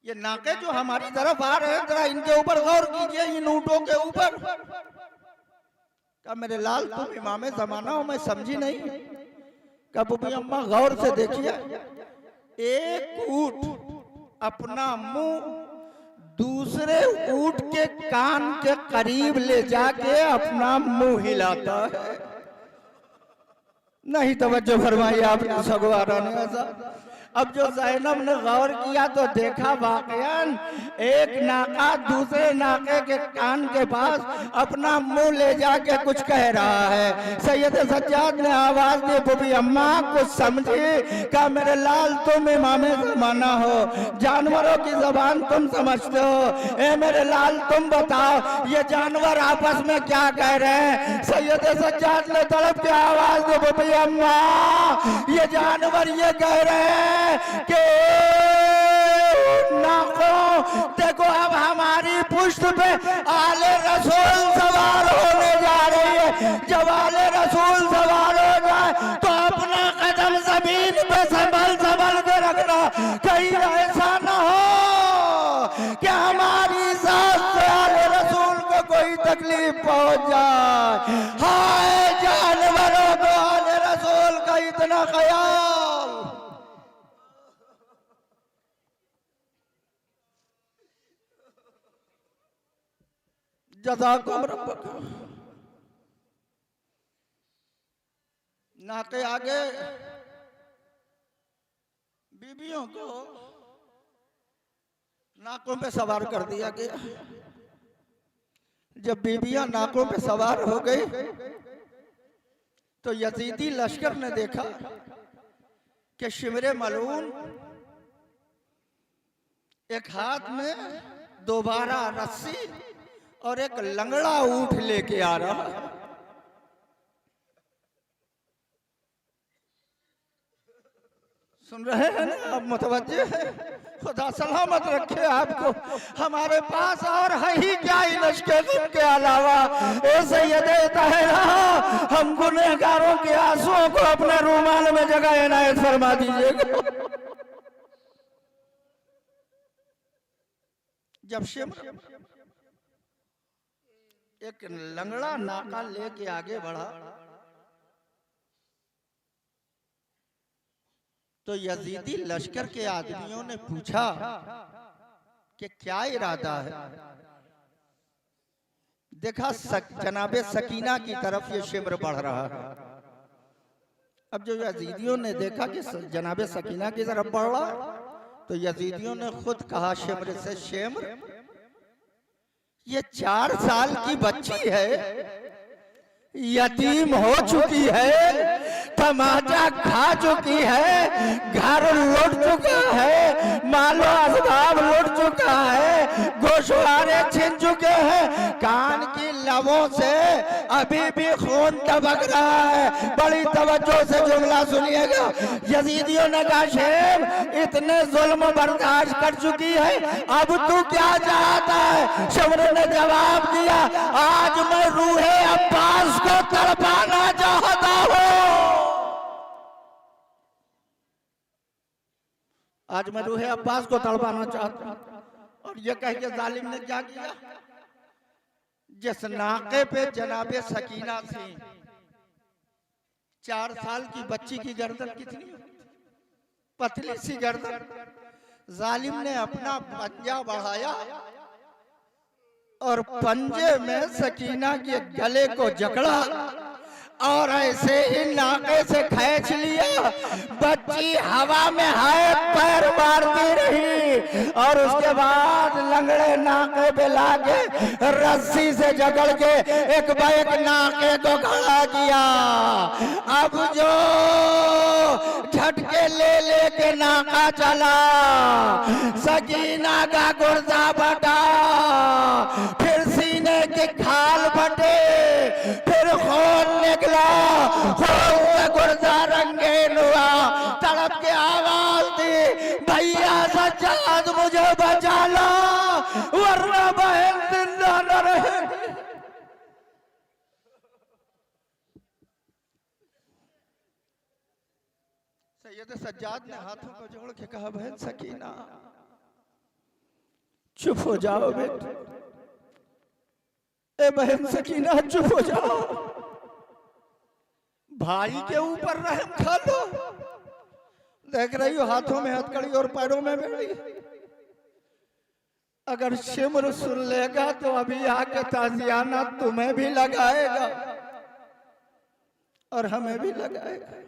ये नाके जो हमारी तरफ आ रहे हैं जरा इनके ऊपर गौर कीजिए, इन ऊंटों के ऊपर। कहा मेरे लाल तुम इमाम जमाना हो, मैं समझी नहीं। कहा फूफी अम्मा गौर से देखिए, एक ऊंट अपना मुंह दूसरे ऊंट के कान के करीब ले जाके अपना मुंह हिलाता है। नहीं तवज्जो फरमाई आपने सगवारा ने ऐसा। अब जो ज़ैनब ने गौर किया तो देखा वाकयान एक नाका दूसरे नाके के कान के पास अपना मुंह ले जाके कुछ कह रहा है। सैयद सज्जाद ने आवाज दी, फूफी अम्मा कुछ समझी? कहा मेरे लाल तुम इमाम ज़माना हो, जानवरों की जबान तुम समझते हो। ए मेरे लाल तुम बताओ ये जानवर आपस में क्या कह रहे हैं? सैयद सज्जाद ने तड़प के आवाज दी, फूफी अम्मा ये जानवर ये कह रहे हैं कि नाकों देखो अब हमारी पुष्ट पे आले रसूल सवार होने जा रही है। जब आले रसूल सवार हो जाए तो अपना कदम जमीन पे संभल के रखना, कहीं ऐसा ना हो कि हमारी साथ से आले रसूल को कोई तकलीफ पहुंच जाए। हाय जानवरों को आले रसूल का इतना ख्याल। जज़ाकुम रब्बकुम। नाके आगे बीबियों को नाकों पे सवार कर दिया गया। जब बीबियां नाकों पे सवार हो गई तो यजीदी लश्कर ने देखा कि शिमरे मलून एक हाथ में दोबारा रस्सी और एक लंगड़ा ऊँट लेके आ रहा है। सुन रहे हैं ना आप, मुतवज्जे हैं? खुदा सलामत रखे आपको। हमारे पास और है ही क्या इन लश्कर के अलावा। ए सैयदे तहरा, हम गुनहगारों के आंसुओं को अपने रूमाल में जगह इनायत फरमा दीजिएगा। जब शिम्र एक लंगड़ा नाका लेके आगे बढ़ा तो यजीदी लश्कर के आदमियों ने पूछा कि क्या इरादा है। देखा जनाबे सकीना की तरफ ये शिम्र बढ़ रहा है। अब जो यजीदियों ने देखा कि जनाबे सकीना की तरफ बढ़ रहा है तो यजीदियों ने खुद कहा शिम्र से, शिम्र ये 4 साल की बच्ची है, यतीम हो चुकी है, तमाचा खा चुकी है, घर लुट चुका है, मालो असबाब लुट चुका है, गोशवारे छिन चुके हैं, कान की लबों से अभी भी खून टपक रहा है। बड़ी तवज्जो से जुमला सुनिएगा। यजीदियों ने कहा शेम इतने जुल्म बर्दाश्त कर चुकी है, अब तू क्या चाहता है? शिम्र ने जवाब दिया, आज मैं रूहे अब्बास को तड़पाना चाहता हूं। आज मैं रूहे अब्बास को तड़पाना चाहता हूं। और ये कह के जालिम ने क्या किया? जिस नाके पे जनाबे सकीना थी, 4 साल की बच्ची की गर्दन कितनी पतली सी गर्दन, जालिम ने अपना पंजा बढ़ाया और पंजे में सकीना के गले को जकड़ा और ऐसे ही नाके से खींच लिया। बच्ची हवा में हाय पैर मारती रही और उसके बाद लंगड़े नाके पे लाके रस्सी से जकड़ के एक बैक नाके को खड़ा किया। अब जो झटके ले लेके नाका चला, सकीना का गुर्दा बटा, फिर सीने के खाल बटे, फिर खून निकला, खून से गुर्दा रंगीन हुआ। तड़प के आवाज दी, भैया सज्जाद मुझे बचा लो वरना बहन जिंदा न रहेगी। सैयद सज्जाद ने हाथों को जोड़ के कहा, बहन सकीना चुप हो जाओ बेटे, ए बहन सकीना चुप हो जाओ, भाई के ऊपर रहम खा लो। देख रही हो हाथों में हथकड़ी और पैरों में बेड़ी। अगर शिम्र सुन लेगा तो अभी आके ताजियाना तुम्हें भी लगाएगा और हमें भी लगाएगा।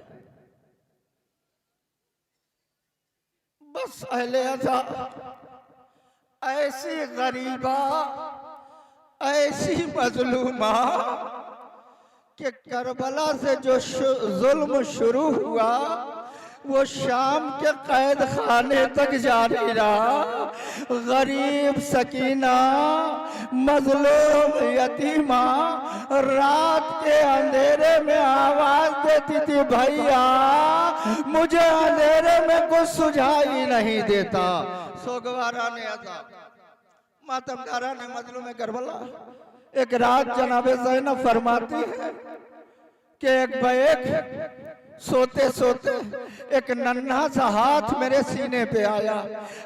बस अहले अज़ा ऐसी गरीबा, ऐसी मजलूमा कि करबला से जो जुल्म शुरू हुआ वो शाम के कैद खाने तक जारी रहा। गरीब सकीना, मजलूम यतीमा रात के अंधेरे में आवाज देती थी, भैया मुझे अंधेरे में कुछ सुझाई नहीं देता। सोगवारा ने मातमदारा ने मजलूम करबला एक रात जनाबे ज़ैनब फरमाती है कि एक बैक सोते सोते एक नन्हा सा हाथ मेरे सीने पे आया।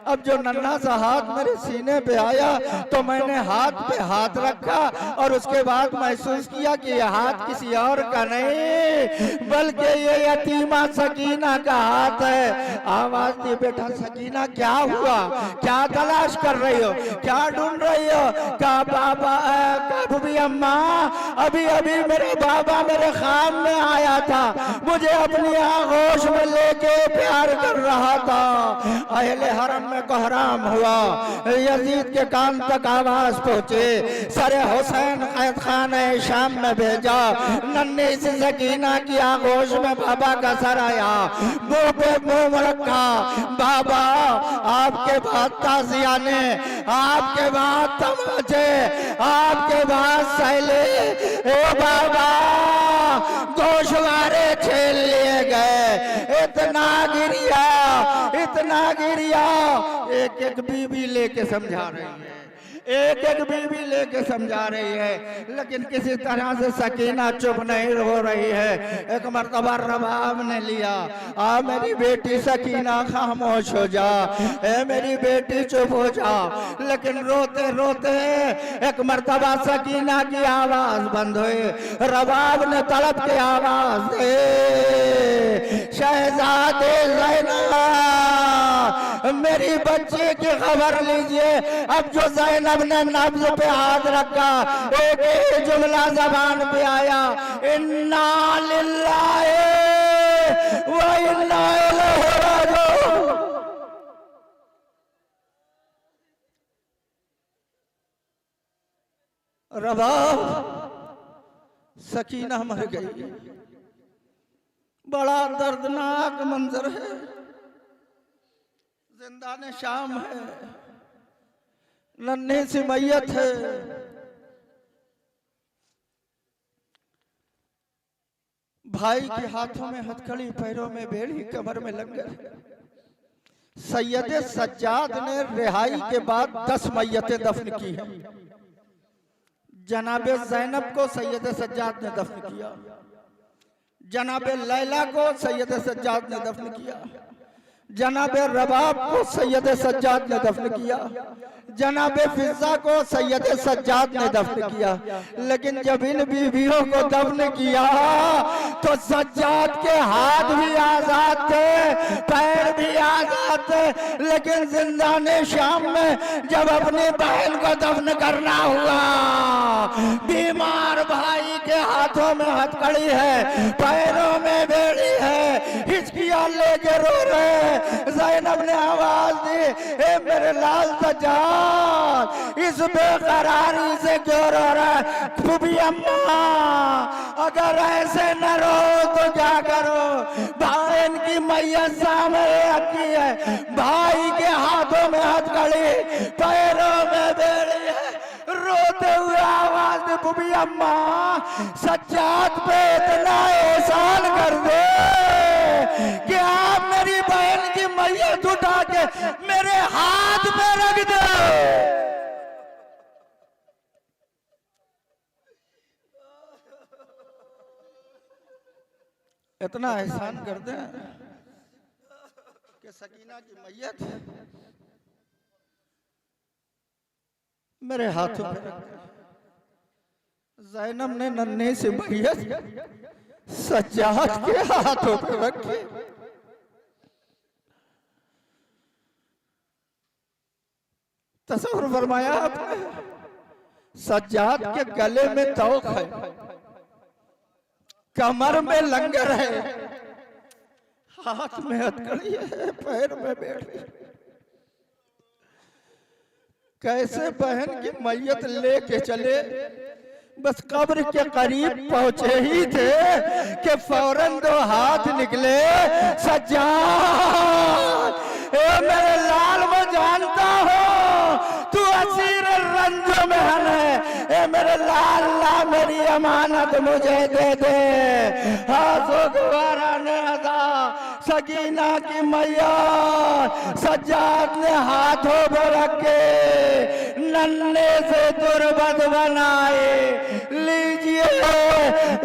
अब जो नन्हा सा हाथ मेरे सीने पे आया तो मैंने हाथ पे हाथ रखा और उसके बाद महसूस किया कि यह हाथ किसी और का नहीं बल्कि ये यतीमा सकीना का हाथ है। आवाज दी, बेटा सकीना क्या हुआ, क्या तलाश कर रही हो, क्या ढूंढ रही हो? कहा बाबा, कभी अम्मा अभी अभी मेरे बाबा मेरे खाम में आया था, मुझे अपनी आगोश में लेके प्यार कर रहा था। अहले हरम में कोहराम हुआ, यजीद के कान तक आवाज पहुंचे, सरे हुसैन कैद खाने शाम में भेजा। नन्ही सी सकीना की आगोश में बाबा का सर आया, मुंह पे मुंह रखा, बाबा आपके बाद ताजियाने, आपके बाद तमाचे, आपके बाद सैले, ए बाबा गोशवारे छीन लिए गए। इतना गिरिया, एक एक बीबी लेके समझा रही है, एक एक बीबी लेके समझा रही है, लेकिन किसी तरह से सकीना चुप नहीं हो रही है। एक मर्तबा रबाब ने लिया, आ मेरी बेटी सकीना खामोश हो जा, ए मेरी बेटी चुप हो जा। लेकिन रोते रोते एक मर्तबा सकीना की आवाज बंद हुई। रबाब ने तड़प के आवाज दे, शहजादे ज़ैनब मेरी बच्ची की खबर लीजिए। अब जो ज़ैनब ने नब्ज पे हाथ रखा, एक ही जुमला जबान पे आया, इन्ना लिल्लाहि व इन्ना इलैहि राजिऊन। रबाब सकीना मर गई। बड़ा दर्दनाक मंजर है, जिंदाने शाम है, नन्ही सी मैयत है। भाई के हाथों में हथकड़ी, पैरों में बेड़ी, कमर में लंगर। सैयद सज्जाद ने रिहाई के बाद 10 मैयतें दफन की हैं। जनाबे ज़ैनब को सैयद सज्जाद ने दफन किया, जनाबे लैला को सैयद सज्जाद ने दफन किया, जनाबे रबाब को सैयद सज्जाद ने दफन किया, जनाबे फिजा को सैयद सज्जाद ने दफन किया। लेकिन जब इन बीवियों को दफन किया तो सज्जाद के हाथ भी आजाद थे, पैर भी आजाद थे। लेकिन जिंदाने शाम में जब अपनी बहन को दफन करना हुआ, बीमार भाई के हाथों में हथकड़ी है, पैरों में बेड़ी है, हिचकियां लेके रो रहे। ज़ैनब ने आवाज दी, ए मेरे लाल सज्जाद इस बेकरारी से क्यों रो रहा है? फूफी अम्मा अगर ऐसे न रो तो क्या करो? बहन की मैयत सामने रखी है, भाई के हाथों में हथकड़ी, पैरों में बेड़ी है, रोते हुए आवाज दे, फूफी अम्मा सज्जाद पे इतना एहसान कर दे कि आप मेरी बहन की मैयत उठा के मेरे हाथ पे रख दे। इतना एहसान कर दे कि सकीना की मैयत मेरे हाथों में रख दे। ज़ैनब ने नन्हे से मैयत सज्जाद के हाथों पे रखी। तस्वीर फरमाया आपने, सज्जाद के गले में तौक है, कमर में लंगर है, हाथ में हथकड़ी है, पैर में बेड़ी। कैसे बहन की मैयत लेके चले, बस कब्र के करीब पहुंचे ही थे कि फौरन 2 हाथ निकले। सज्जाद ए मेरे लाल, मैं जानता हूँ तू असीर रंजो में है, ए मेरे लाल ला मेरी अमानत मुझे दे दे। हाथों गुबारा ने अदा सकीना की मैयत सज्जाद ने हाथों पर रखे, नन्हे से तुरबत बनाए। लीजिए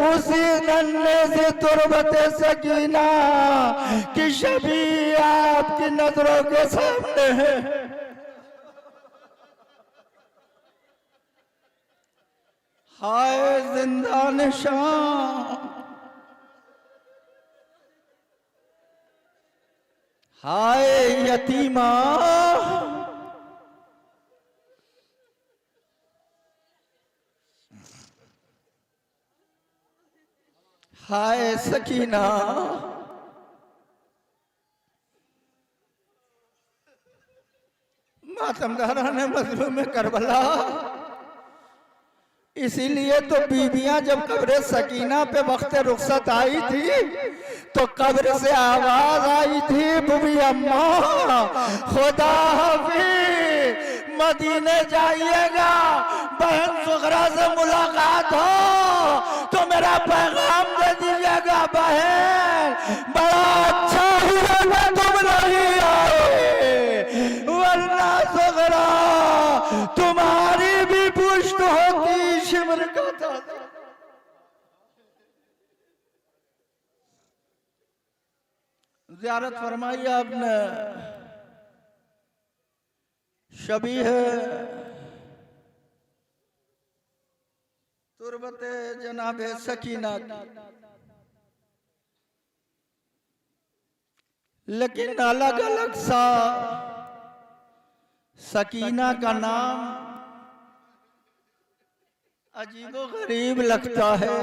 उसी नन्हे से तुरबत सकीना की शबी आपकी नजरों के सामने है। हाय जिंदान शाम, हाय यतीमा, हाय सकीना। मातमदारा ने मजलूम में करबला इसीलिए तो बीबियां जब कब्र सकीना पे वक्त रुखसत आई थी तो कब्र से आवाज आई थी, बुबी अम्मा खुदा हाफिज, मदीने जाइएगा, बहन सुगरा से मुलाकात हो तो मेरा पैगाम दे दीजिएगा। बहन बड़ा अच्छा हुआ तुम नहीं आए, वरना सुगरा तुम्हारी भी पुष्ट होती शिमर का था। ज़ियारत फरमाई आपने, शबी है तुरबते जनाबे सकीना, लेकिन अलग अलग सा सकीना का नाम अजीबो गरीब लगता है।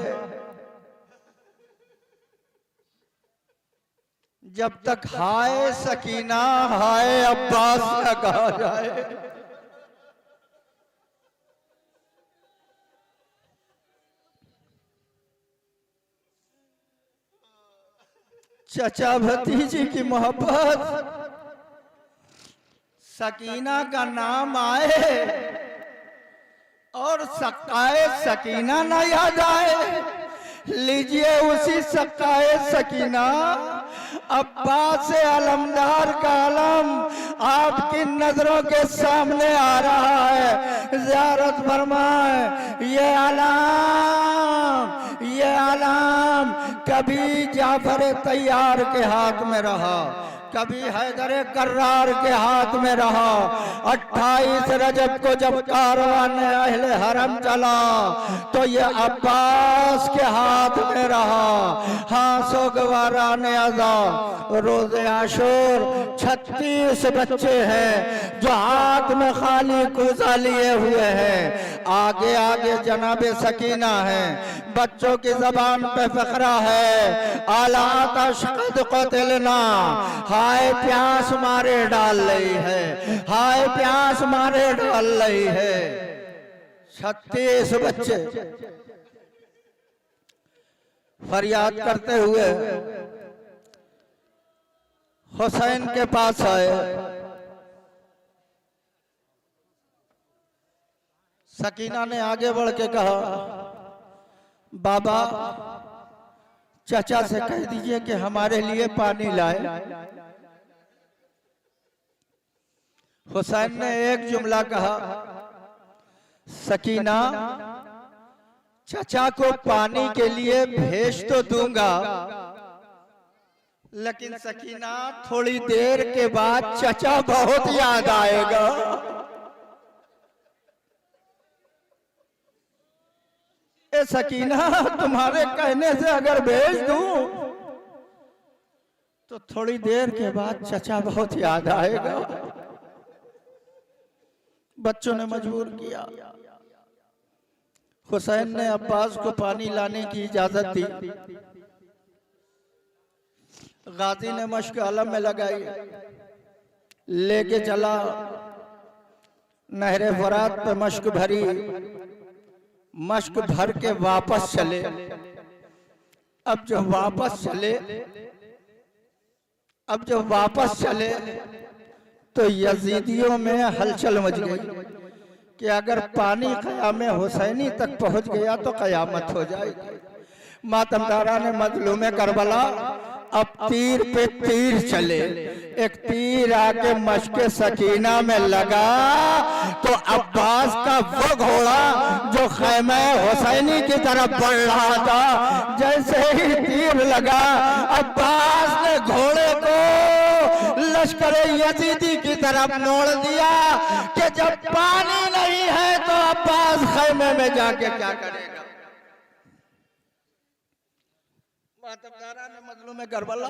जब तक हाय सकीना हाय अब्बास न कहा जाए, चचा भतीजी की मोहब्बत, सकीना का नाम आए और सकाए सकीना न याद आए। लीजिए उसी सकाए सकीना अब्बास अलमदार का आलम आपकी नजरों के सामने आ रहा है। ज़ियारत फरमाए, ये आलम कभी जाफर तैयार के हाथ में रहा, कभी हैदर कर्रार के हाथ में रहा। 28 रजब को जब कारवान अहले हरम चला तो ये अब्बास के हाथ में रहा। हाँ सोगवारा ने अज़ा रोज़े आशूर 36 बच्चे हैं जो हाथ में खाली कूजा लिए हुए हैं। आगे आगे जनाबे सकीना है, बच्चों की जबान पे फकरा है, आला तशक़द क़तिलना, हाय प्यास मारे डाल रही है, हाय प्यास मारे डाल रही है। 36 बच्चे फरियाद करते हुए हुसैन के पास आए। सकीना ने आगे बढ़ के कहा, बाबा चाचा से कह दीजिए कि हमारे लिए पानी लाए। हुसैन ने एक जुमला कहा, सकीना चाचा को पानी के लिए भेज तो दूंगा, लेकिन सकीना थोड़ी देर के बाद चाचा बहुत याद आएगा। ए सकीना तुम्हारे कहने से अगर भेज दूं तो थोड़ी देर के बाद चाचा बहुत याद आएगा। बच्चों ने मजबूर किया। हुसैन ने अब्बास को पानी लाने की इजाजत दी। गाजी ने मश्क अलम में लगाई, लेके चला, नहरे फरात पे मश्क भरी, मश्क भर के वापस चले। अब जब वापस चले तो यजीदियों में हलचल मच गई कि अगर पानी क़याम हुसैनी तक पहुंच गया तो क़यामत हो जाएगी। मातमदारा ने मजलूम करबला अब तीर पे तीर चले। एक तीर आके मश्क सकीना में लगा तो अब्बास का वो घोड़ा जो खैमे हुसैनी की तरफ बढ़ रहा था, जैसे ही तीर लगा अब्बास ने घोड़े को लश्कर यजीदी की तरफ मोड़ दिया कि जब पानी नहीं है तो अब्बास खैमे में जाके क्या करेगा। मातमदारा ने मजलूम करबला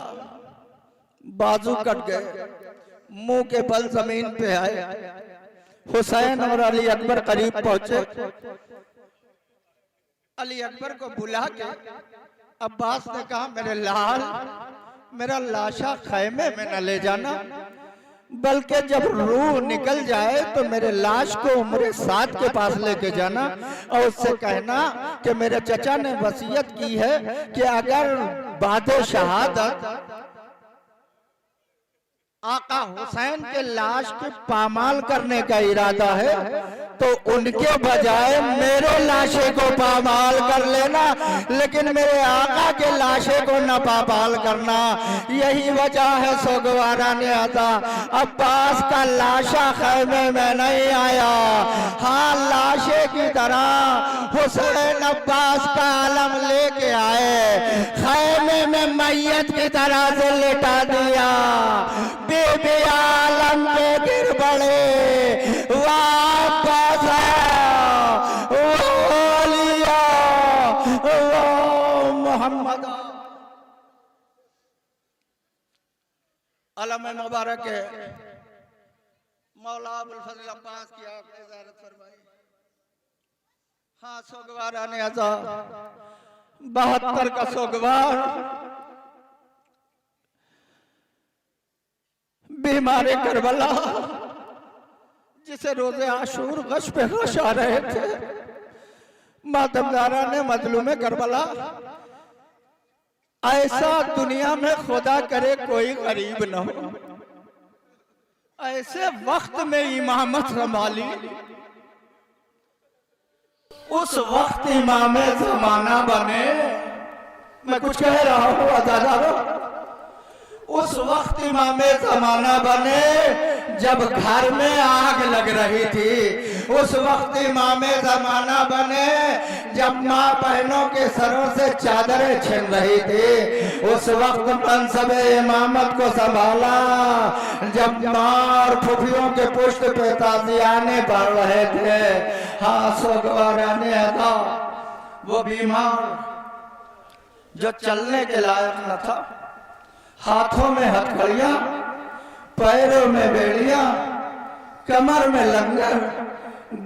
बाजू कट गए, मुंह के बल जमीन पे आए। हुसैन और अली अकबर करीब पहुंचे। अली अकबर को बुला के अब्बास ने कहा, मेरे लाल, मेरा लाशा खैमे में न ले जाना, बल्कि जब रूह निकल जाए तो मेरे लाश को मेरे साथ के पास लेके जाना और उससे कहना कि मेरे चचा ने वसीयत की है कि अगर बाद शहादत आका हुसैन के लाश की पामाल करने का इरादा है तो उनके बजाय मेरे लाशे को पामाल कर लेना, लेकिन मेरे आका के लाशे को न पामाल करना। यही वजह है सोगवारा ने आता अब्बास का लाशा खैमे में नहीं आया। हाँ, लाशे की तरह हुसैन अब्बास का आलम लेके आए, खैमे में मैयत की तरह से लिटा दिया। बेबी आलम के गिर पड़े, वापस मोहम्मद आलम मुबारक है। मौला अबुल फजल अब्बास की आपने ज़ियारत फरमाई। हाँ, सोगवार आने आजा 72 का सोगवार बीमारे करबला जिसे रोजे आशूर गश पे गश आ रहे थे, मातमदारा ने मजलूम करबला ऐसा दुनिया में खुदा करे कोई गरीब न हो, ऐसे वक्त में इमामत संभाली। उस वक्त इमाम ज़माना बने। मैं कुछ कह रहा हूँ अदादारो, उस वक्त इमाम ज़माना बने जब घर में आग लग रही थी। उस वक्त इमाम ज़माना बने जब माँ बहनों के सरों से चादरें छिन रही थी। उस वक्त मनसब इमामत को संभाला जब माँ और फुफियों के पुष्ट पे ताज़ियाने बढ़ रहे थे। हाँ, सोगवारा ने था वो बीमार जो चलने के लायक न था, हाथों में हथकड़ियां, पैरों में बेड़ियां, कमर में लंगर,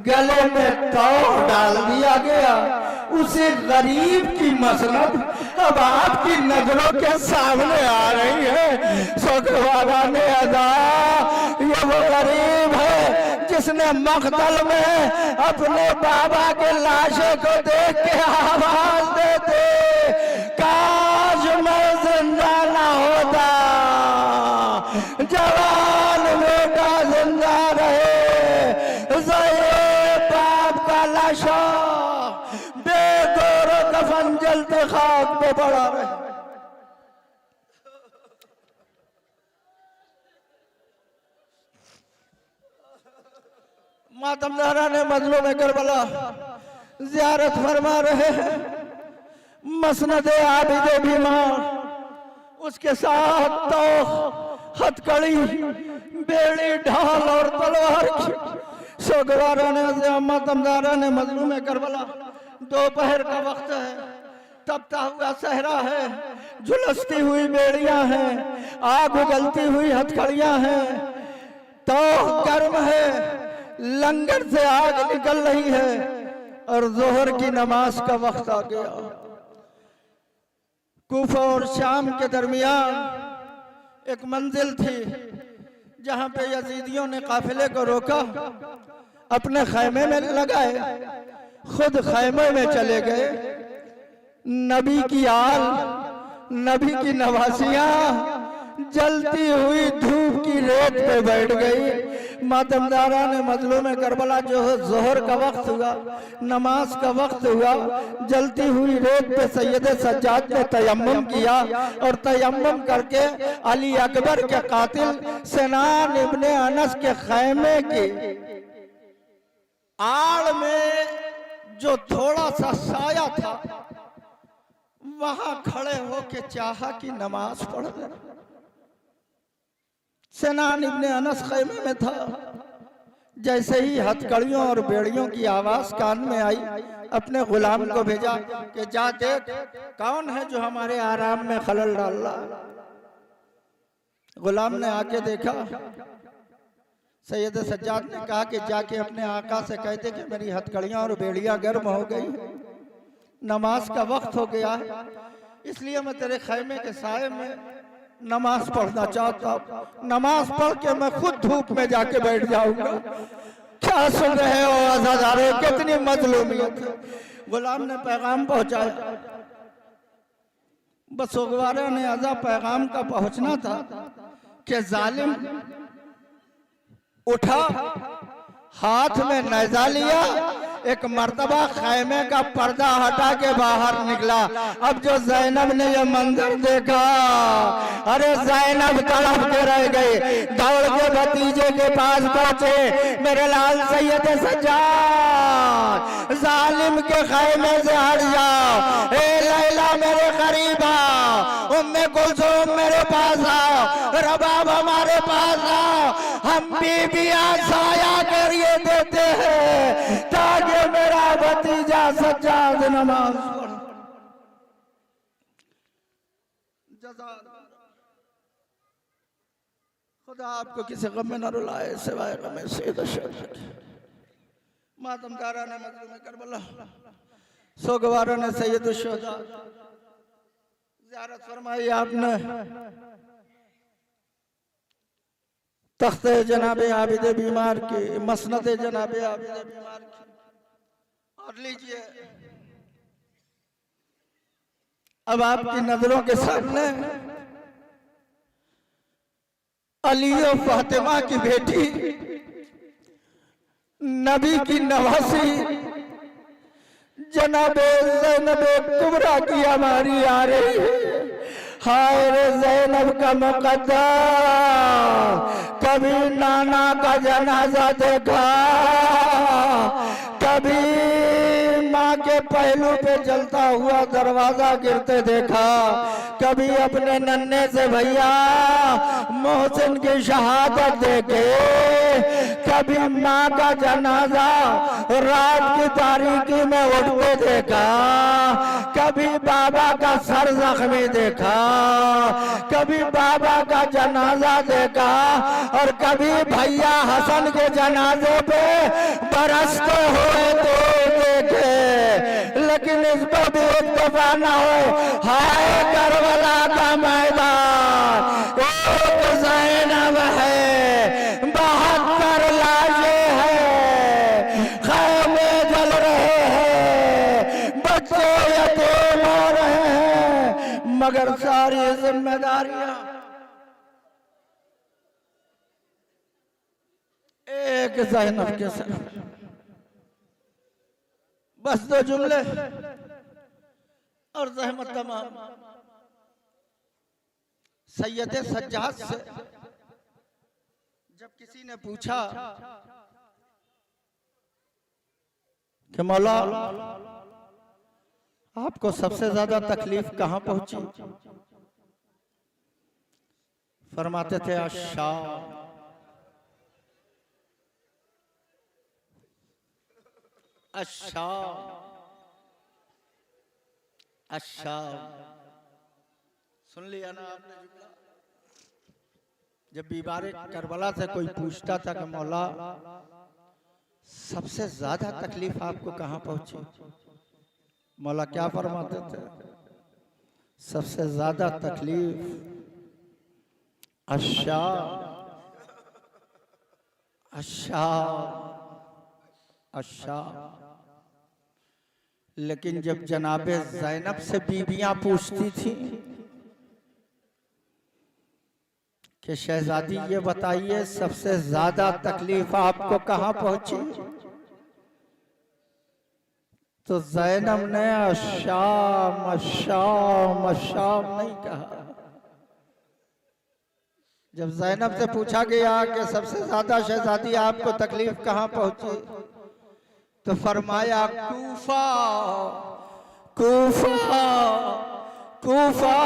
गले में तौर डाल दिया गया। उसे गरीब की मसनद अब आपकी नजरों के सामने आ रही है। सोगवारा ने अदा ये वो गरीब है जिसने मख्तल में अपने बाबा के लाशे को देख के आवाज देते, काश मैं जिंदा ना होता, जवान बेटा जिंदा रहे, बाप का लाशा बेगौर कफन जलते खाक पे पड़ा रहे। मातमदारा ने मजलूम करबला ज़ियारत फरमा रहे हैं। मसनद आबिद बीमार, उसके साथ तो हथकड़ी, बेड़ी, ढाल और तलवार की। सोगवारा ने मातमदारा ने मजलूम करबला दोपहर का वक्त है, तपता हुआ सहरा है, झुलसती हुई बेड़ियां हैं, आग उगलती हुई हथकड़ियां हैं, तो गर्म है, लंगर से आग निकल रही है और जोहर की नमाज का वक्त आ गया। कूफा और शाम के दरमियान एक मंजिल थी जहां पे यजीदियों ने काफिले को रोका, अपने खैमे में लगाए, खुद खैमे में चले गए। नबी की आल, नबी की नवासियां जलती हुई धूप की रेत पे बैठ गई। मातमदारा ने मजलूम करबला जो जोहर का वक्त हुआ, नमाज का वक्त हुआ, जलती हुई रेत पे सैयद सज्जाद ने तयम्मुम किया और तयम्मुम करके अली अकबर के कातिल सिनान इब्ने अनस के खैमे की आड़ में जो थोड़ा सा साया था वहां खड़े होके चाहा कि नमाज पढ़ ले। सिनान इब्ने अनस खैमे में था। जैसे ही हथकड़ियों और बेड़ियों की आवाज कान में आई, अपने गुलाम को भेजा कि जा देख कौन है जो हमारे आराम में खलल डाल रहा। गुलाम ने आके देखा, सैयद सज्जाद ने कहा कि जाके अपने आका से कहते कि मेरी हथकड़ियां और बेड़ियां गर्म हो गई, नमाज का वक्त हो गया है, इसलिए मैं तेरे खैमे के साए में नमाज पढ़ना चाहता हूँ, नमाज पढ़ के मैं खुद धूप में जाके बैठ जाऊंगा। क्या सुन रहे हो आज़ादारे, कितनी मजलूमियत है। गुलाम ने पैगाम पहुंचाया, बस सुगवारा ने आजा पैगाम का पहुंचना था कि जालिम उठा, हाथ में नेज़ा लिया, एक मर्तबा खैमे का पर्दा हटा के बाहर निकला। अब जो जैनब ने ये मंजर देखा, अरे जैनब तड़प के रह गई, दौड़ के भतीजे के पास पहुंचे, मेरे लाल सैयद सज्जाद, जालिम के खैमे से हट जाओ, ए लैला मेरे करीब आओ, उम्मे कुलसूम मेरे पास आओ, रबाब हमारे पास आओ, हम बीबियां साया करिए देते हैं ताकि मेरा भतीजा सज्जाद नमाज पढ़े। खुदा आपको किसी गम में न रुलाए सिवाय गम सैयद शहद। मातमकारा ने मजलूम करबला, सोगवारा ने सैयद शहदा ज़ियारत फरमाई आपने, तख्ते जनाबे आबिद बीमार की, मसनद जनाबे आबिद बीमार की। और लीजिए, अब आपकी नजरों के सामने अली और फातिमा की बेटी, नबी की नवासी जनाबे ज़ैनबे कुबरा की हमारी आ रही है। हाय रे ज़ैनब का मुक़द्दर, कभी नाना का जनाजा देखा, कभी माँ के पहलू पे जलता हुआ दरवाजा गिरते देखा, कभी अपने नन्हे से भैया मोहसिन की शहादत देखे, कभी माँ का जनाजा रात की तारीकी में उठते देखा, कभी बाबा का सर जख्मी देखा, कभी बाबा का जनाजा देखा, और कभी भैया हसन के जनाजे पे बरसते हुए देखे, लेकिन इस पर भी एक दफा ना हो। हाय करबला का मैदान, एक ज़ैनब है, 72 लाशें हैं, खैमे जल रहे हैं, बच्चे यतीम हो रहे हैं, मगर सारी जिम्मेदारियां एक ज़ैनब के सर। बस 2 जुमले और ज़हमत तमाम। सैयद सज्जाद से जब किसी ने पूछा कि मौला आपको सबसे ज्यादा तकलीफ कहां पहुंची, फरमाते थे अच्छा अच्छा अच्छा, सुन लिया ना आपने जुमला। जब बीमारे करबला से कोई पूछता था कि मौला सबसे ज्यादा तकलीफ आपको कहां पहुंची, मौला क्या फरमाते थे, सबसे ज्यादा तकलीफ अच्छा अच्छा अच्छा। लेकिन जब जनाबे ज़ैनब से बीबियां पूछती थी कि शहजादी ये बताइए सबसे ज्यादा तकलीफ आपको कहां पहुंची, तो ज़ैनब ने अशाम अशाम अशाम नहीं कहा। जब ज़ैनब से पूछा गया कि सबसे ज्यादा शहजादी आपको तकलीफ कहां पहुंची, तो फरमाया कूफा कूफा कूफा।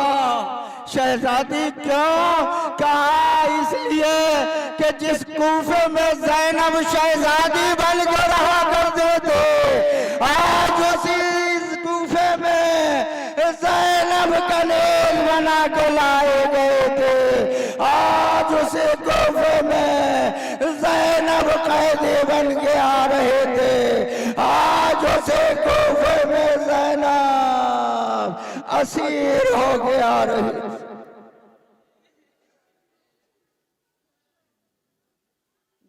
शहजादी क्यों कहा, इसलिए कि जिस कूफे में ज़ैनब शहजादी बन के रहा करते थे, आज उसी कूफे में ज़ैनब कनीज बना के लाए गए थे। आज उसी कूफे में ज़ैनब कैदी बन के आ रहे थे। आज उसी कूफे में ज़ैनब असीर हो के आ रही।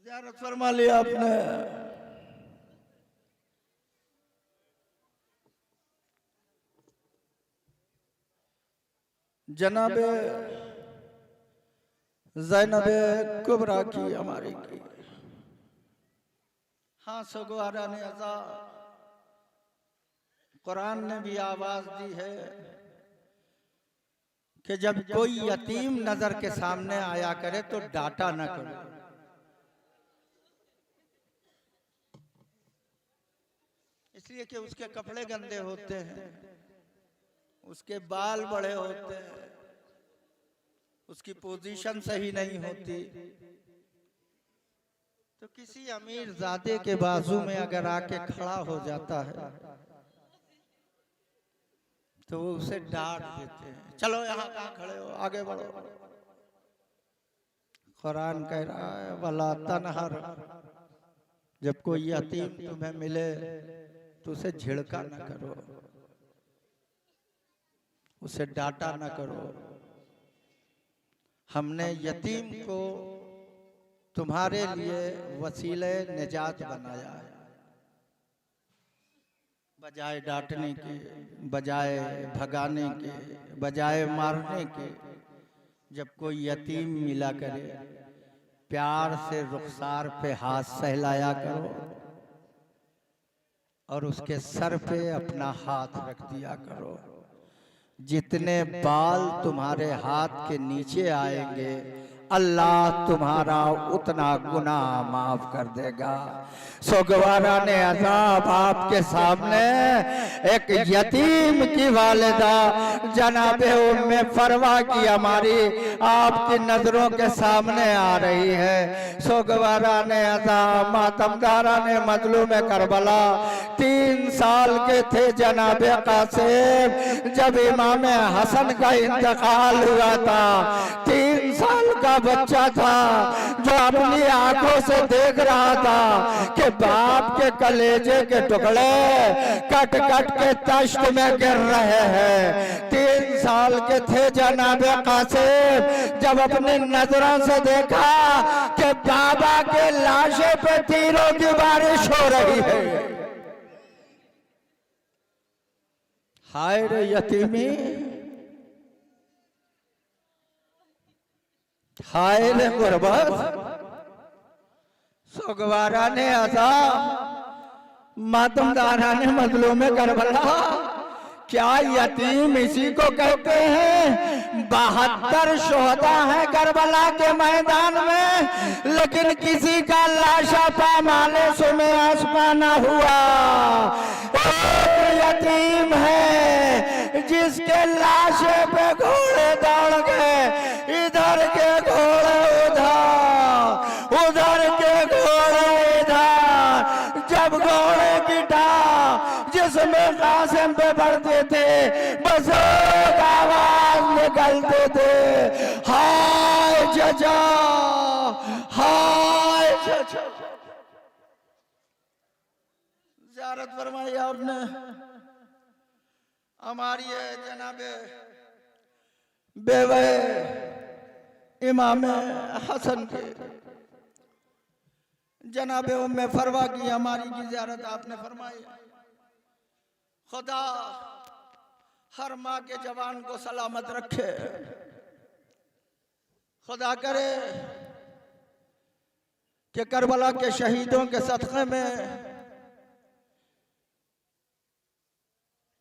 ज़ियारत फरमा लिया आपने। जनाबे ज़ैनबे कुबरा की हमारी की। हाँ, सगवारा ने अज़ा कुरान ने भी आवाज दी है कि जब कोई यतीम नजर के सामने आया करे तो डांटा न करो। इसलिए कि उसके कपड़े गंदे होते हैं, उसके बाल बड़े होते हैं, उसकी पोजीशन सही नहीं होती। तो किसी अमीर ज़ादे के बाजू में अगर आके खड़ा हो जाता है तो वो उसे डांट देते हैं, चलो यहाँ कहाँ खड़े हो, आगे बढ़ो। कुरान कह रहा है वला तनहर, जब कोई यतीम तुम्हें मिले तो उसे झिड़का न करो, उसे डांटा न करो। हमने यतीम को तुम्हारे लिए वसीले निजात बनाया है। बजाय डांटने के, बजाय भगाने के, बजाय मारने के, जब कोई यतीम मिला करे प्यार से रुखसार पे हाथ सहलाया करो और उसके सर पे अपना हाथ रख दिया करो। जितने बाल तुम्हारे हाथ के नीचे आएंगे अल्लाह तुम्हारा उतना गुनाह माफ कर देगा। सोगवारा ने अज़ाब आपके सामने एक यतीम की वालिदा जनाबे उम्मे फरवा की हमारी आपकी नजरों के सामने आ रही है। सोगवारा ने अज़ाब मातमदारा ने मजलूम करबला 3 साल के थे जनाबे कासिम जब इमाम हसन का इंतकाल हुआ था। 3 साल का बच्चा था जो अपनी आंखों से देख रहा था कि बाप के कलेजे के टुकड़े कट कट के तश्त में गिर रहे हैं। 3 साल के थे जनाबे कासिम जब अपनी नजरों से देखा कि बाबा के लाशे पे तीरों की बारिश हो रही है। हाय रे यतीमी, हाय रे गुरबत। सोगवारा ने अज़ाब मातमदारा ने मजलूम करबला, क्या यतीम इसी को कहते हैं? 72 शोहदा है करबला के मैदान में, लेकिन किसी का लाशा पामाले सुमे आसमाना हुआ। एक यतीम है जिसके लाशे पे घोड़े दौड़ गए, इधर के घोड़े उधर, उधर के घोड़े इधर। जब घोड़े की टाप जिसमें कासिम पे बढ़ते थे बस एक आवाज निकलते थे, हाय चचा, हाय चचा। ज़ियारत फरमाई आपने हमारी है जनाबे बेवे इमाम हसन के जनाबे उम्मे फरवा की हमारी की ज़ियारत आपने फरमाई। खुदा हर माँ के जवान को सलामत रखे। खुदा करे कि करबला के शहीदों के सदक़े में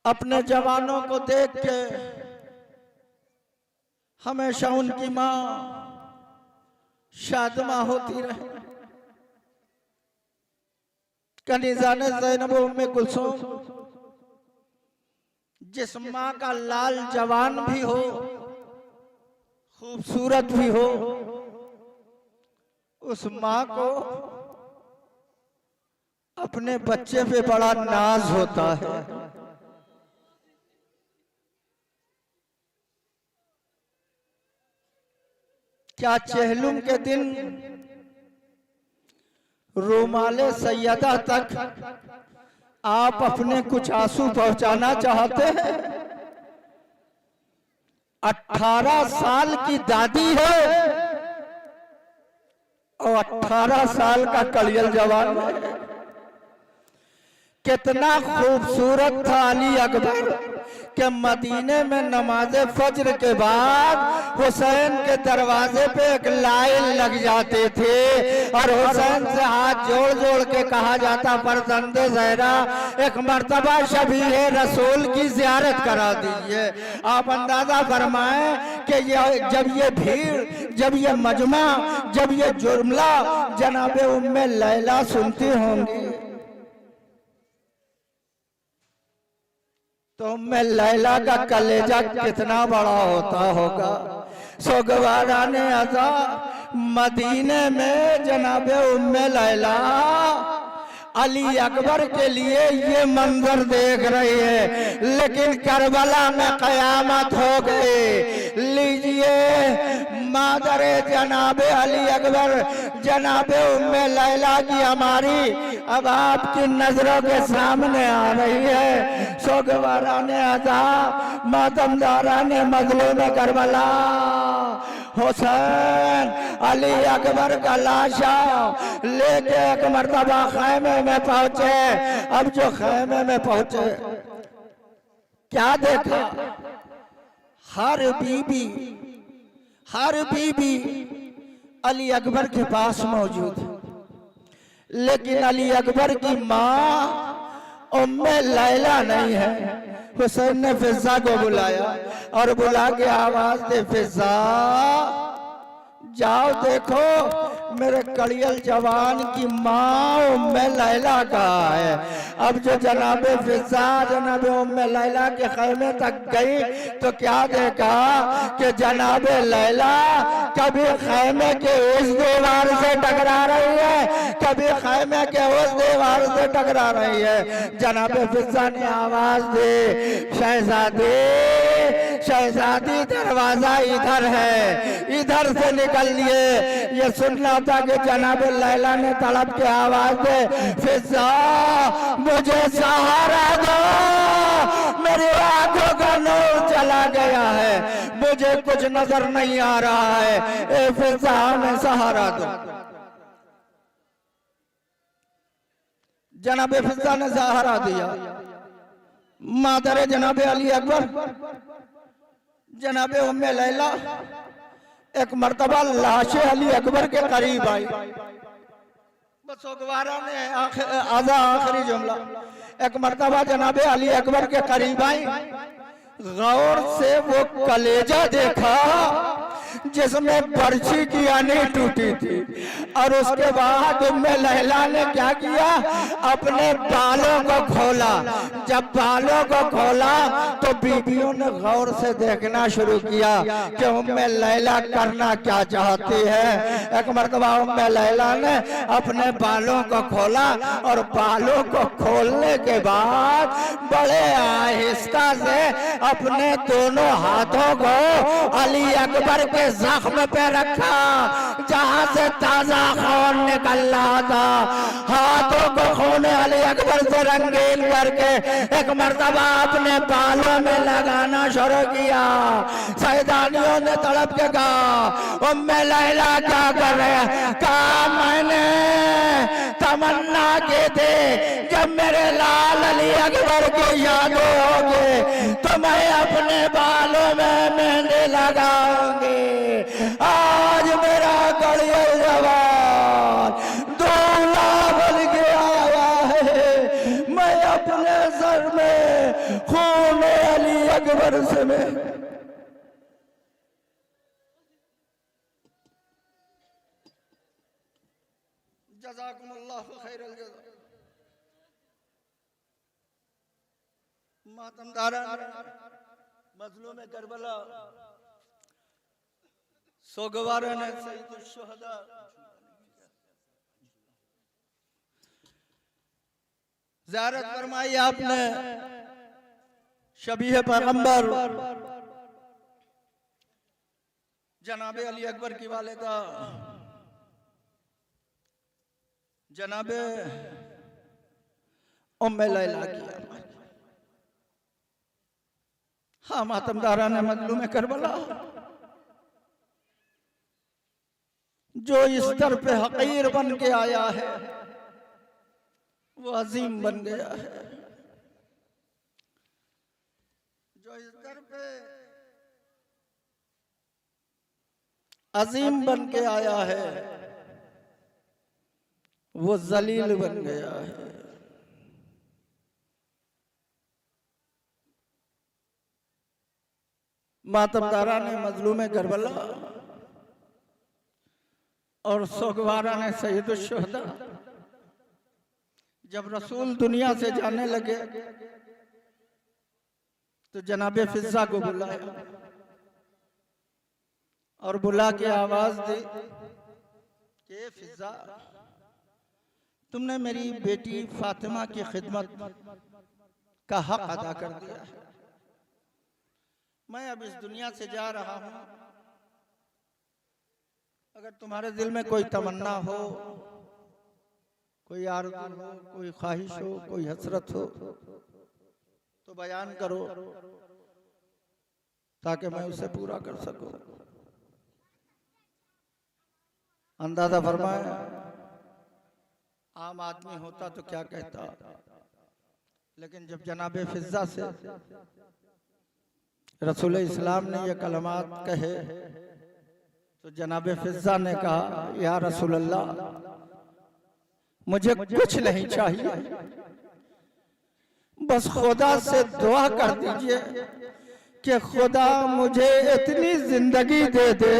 अपने जवानों को देख के हमेशा उनकी माँ शादमा होती रहे। कनीज़ान ज़ैनब उम्मे कुलसूम जिस माँ का लाल जवान भी हो, खूबसूरत भी हो, उस माँ को अपने बच्चे पे बड़ा नाज होता है। क्या चहलुम के दिन रोमाले सैयदा तक आप अपने कुछ आंसू पहुंचाना चाहते हैं? 18 साल की दादी है और 18 साल का कलियल जवान है। कितना खूबसूरत था अली अकबर के मदीने में नमाज फज्र के बाद हुसैन के दरवाजे पे एक लाइन लग जाते थे और हुसैन से हाथ जोड़ जोड़ के कहा जाता, फरजंदे ज़हरा एक मर्तबा शबीह रसूल की ज़ियारत करा दीजिए। आप अंदाजा फरमाएं कि जब ये भीड़, जब ये मजमा, जब ये जुमला जनाबे उम्मे लैला सुनती होंगी तो उम्मे लैला का कलेजा कितना बड़ा होता होगा। सोगवारा ने अजा मदीने में जनाबे उम्मे लैला अली अकबर के लिए ये मंजर देख रही है, लेकिन करबला में कयामत हो गई। लीजिए मादरे जनाबे अली अकबर जनाबे उम्मे लैला की हमारी अब आपकी नजरों के सामने आ रही है। सोगवारा ने अदा, मातमदारा ने मजलूम करबला हुसैन अली अकबर का लाशा लेके एक मर्तबा खैमे में पहुंचे। अब जो खैमे में पहुंचे क्या देखा, हर बीबी अली अकबर के पास मौजूद है, लेकिन अली अकबर की माँ उम्मे लैला नहीं है। हुसैन ने फिजा को बुलाया और बुला के आवाज दे, फिजा जाओ देखो मेरे कड़ियल जवान की माँ उम्मे लैला कहाँ है। अब जो जनाबे फिजा जनाबे उम्मे लैला के खैमे तक गई तो क्या देखा कि जनाबे लैला कभी खैमे के उस दीवार से टकरा रही है, कभी खैमे के उस दीवार से टकरा रही है। जनाबे फिजा ने आवाज दी, शहजादी शहजादी दरवाजा इधर है, इधर से निकल लिए। ये सुनना था कि जनाबे लैला ने तड़प के आवाज दे, फिजा मुझे सहारा दो, मेरी आंखों का नूर चला गया है, मुझे कुछ नजर नहीं आ रहा है, ए फिजा हमें सहारा दो। जनाबे फिजा ने सहारा दिया। मादरे जनाबे अली अकबर जनाबे उम्मे लैला एक मर्तबा लाशे अली अकबर के करीब आई। बस सोगवारा ने आखिरी जुमला, एक मर्तबा जनाबे अली अकबर के करीब आई, गौर से वो कलेजा देखा जिसमें बर्छी की आनी टूटी थी। और उसके बाद उम्मे लैला ने क्या किया, अपने बालों को खोला। जब बालों को खोला तो बीबियों ने गौर से देखना शुरू किया कि उम्मे लैला करना क्या चाहती है। एक मर्तबा उम्मे लैला ने अपने बालों को खोला और बालों को खोलने के बाद बड़े आहिस्ता से अपने दोनों हाथों को अली अकबर के जख्म पे रखा जहां से ताजा खून निकल रहा था। हाथों को खून अली अकबर से रंगीन करके एक मर्तबा अपने बालों में लगाना शुरू किया। सैदानियों ने तड़प के कहा, उम्मे लैला क्या कर रहे हैं? कहा मैंने तमन्ना की थी जब मेरे लाल अली अकबर की याद होगी तो मैं अपने बालों में मेहंदी लगाऊंगी। आज मेरा कड़ियल जवान दूल्हा बन के आया है, मैं अपने सर में खून अली अकबर से मैं जज़ाकुमुल्लाहु खैरल जज़ा। मातमदारा मजलूम करबला सोगवारा ने सईदुल शुहदा ज़ियारत फरमाई आपने शबीह पैगंबर जनाबे अली अकबर की वालिदा जनाबे उम्मे लैला की। हाँ मातमदारा ने मजलूम करबला जो इस दर पे हकीर बन के आया है वो अजीम बन गया है। जो इस दर पे अजीम बन के आया है वो जलील बन गया है। मातमदारा ने मजलूम करबला और सोगवारा ने सैयद शुहदा जब रसूल दुनिया से जाने लगे तो जनाबे फिजा को बुलाया और बुला के आवाज दी कि फिजा, तुमने मेरी बेटी फातिमा की खिदमत का हक अदा कर दिया है। मैं अब इस दुनिया से जा रहा हूं। अगर तुम्हारे दिल में कोई तमन्ना हो, कोई आरज़ू हो, कोई ख्वाहिश हो, कोई हसरत हो तो बयान करो ताकि मैं उसे पूरा कर सकूं। अंदाजा फरमाया, आम आदमी होता तो क्या कहता, लेकिन जब जनाबे फिजा से रसूल इस्लाम ने ये कलमात कहे तो जनाबे फिजा ने कहा, या रसूल अल्लाह, मुझे कुछ नहीं चाहिए, बस खुदा से दुआ कर दीजिए कि खुदा मुझे इतनी जिंदगी दे दे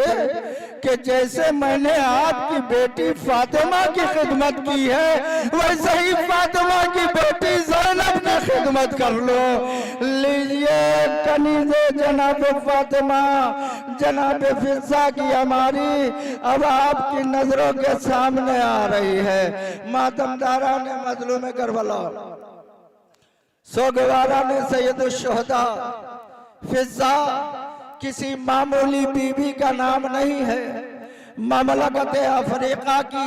कि जैसे मैंने आपकी बेटी फातिमा की खिदमत की है वैसे ही फातिमा की बेटी ज़ैनब की खिदमत कर लो। लीजिए कनीज़े जनाब फातिमा, जनाब फिजा की हमारी अब आपकी नजरों के सामने आ रही है। मातमदारा ने मजलूम करबला, सोगवारा ने सैयद शुहदा, फिजा किसी मामूली बीबी का नाम नहीं है, ममलकत अफ्रीका की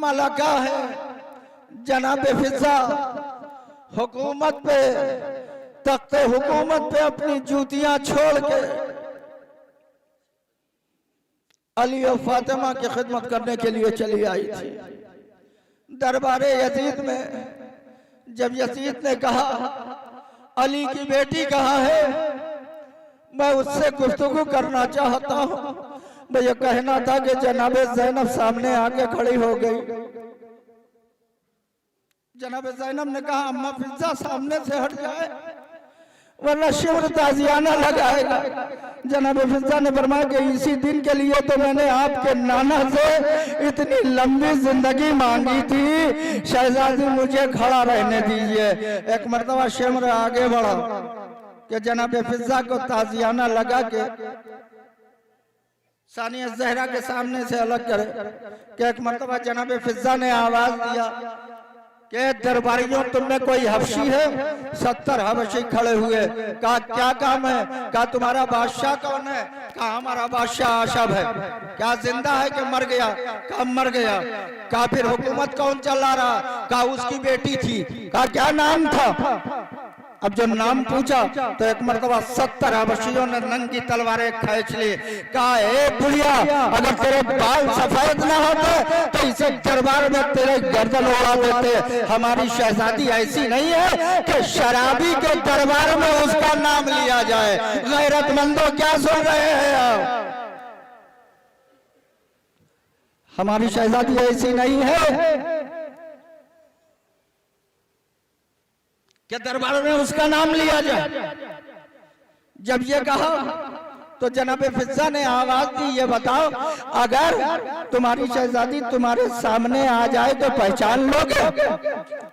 मलका है। जनाब फिजा हुकूमत पे, तख्ते हुकूमत पे अपनी जूतियां छोड़ के अली और फातिमा की खिदमत करने के लिए चली आई थी। दरबारे यजीद में जब यजीद ने कहा अली की बेटी कहाँ है, मैं उससे गुफ्तगू करना चाहता हूँ, मैं ये कहना था कि जनाबे ज़ैनब सामने आके खड़ी हो गई। जनाबे ज़ैनब ने कहा, अम्मा फिजा सामने से हट जाए वरना शिवर ताजियाना लगाएगा। जनाबे फिजा ने फरमाया कि इसी दिन के लिए तो मैंने आपके नाना से इतनी लंबी जिंदगी मांगी थी, शहजादी मुझे खड़ा रहने दीजिए। एक मर्तबा शिमर आगे बढ़ा कि जनाबे फिजा को ताजियाना लगा के सानिया ज़हरा के सामने से अलग करे कि एक मर्तबा जनाबे फिजा ने आवाज दिया कि दरबारियों तुम में कोई हबशी है? 70 हबशी खड़े हुए। कहा क्या काम है? कहा तुम्हारा बादशाह कौन है? कहा हमारा बादशाह आशब है। क्या जिंदा है कि मर गया? कहा मर गया। कहा फिर हुकूमत कौन चला रहा? कहा उसकी बेटी थी। कहा क्या नाम था? अब जब नाम पूछा तो एक मरतबा 70 हबशियों ने नंगी तलवारें खींच ली। कहा ए बुढ़िया, अगर तेरे बाल सफेद ना होते तो इसे दरबार में तेरे गर्दन उड़ा देते। हमारी शहजादी ऐसी नहीं है कि शराबी के दरबार में उसका नाम लिया जाए। गैरतमंदों क्या सुन रहे हैं आप? हमारी शहजादी ऐसी नहीं है क्या दरबार में उसका नाम लिया जाए। जब ये कहा तो जनाबे फिजा ने आवाज दी, ये बताओ अगर तुम्हारी शहजादी तुम्हारे सामने आ जाए तो पहचान लोगे?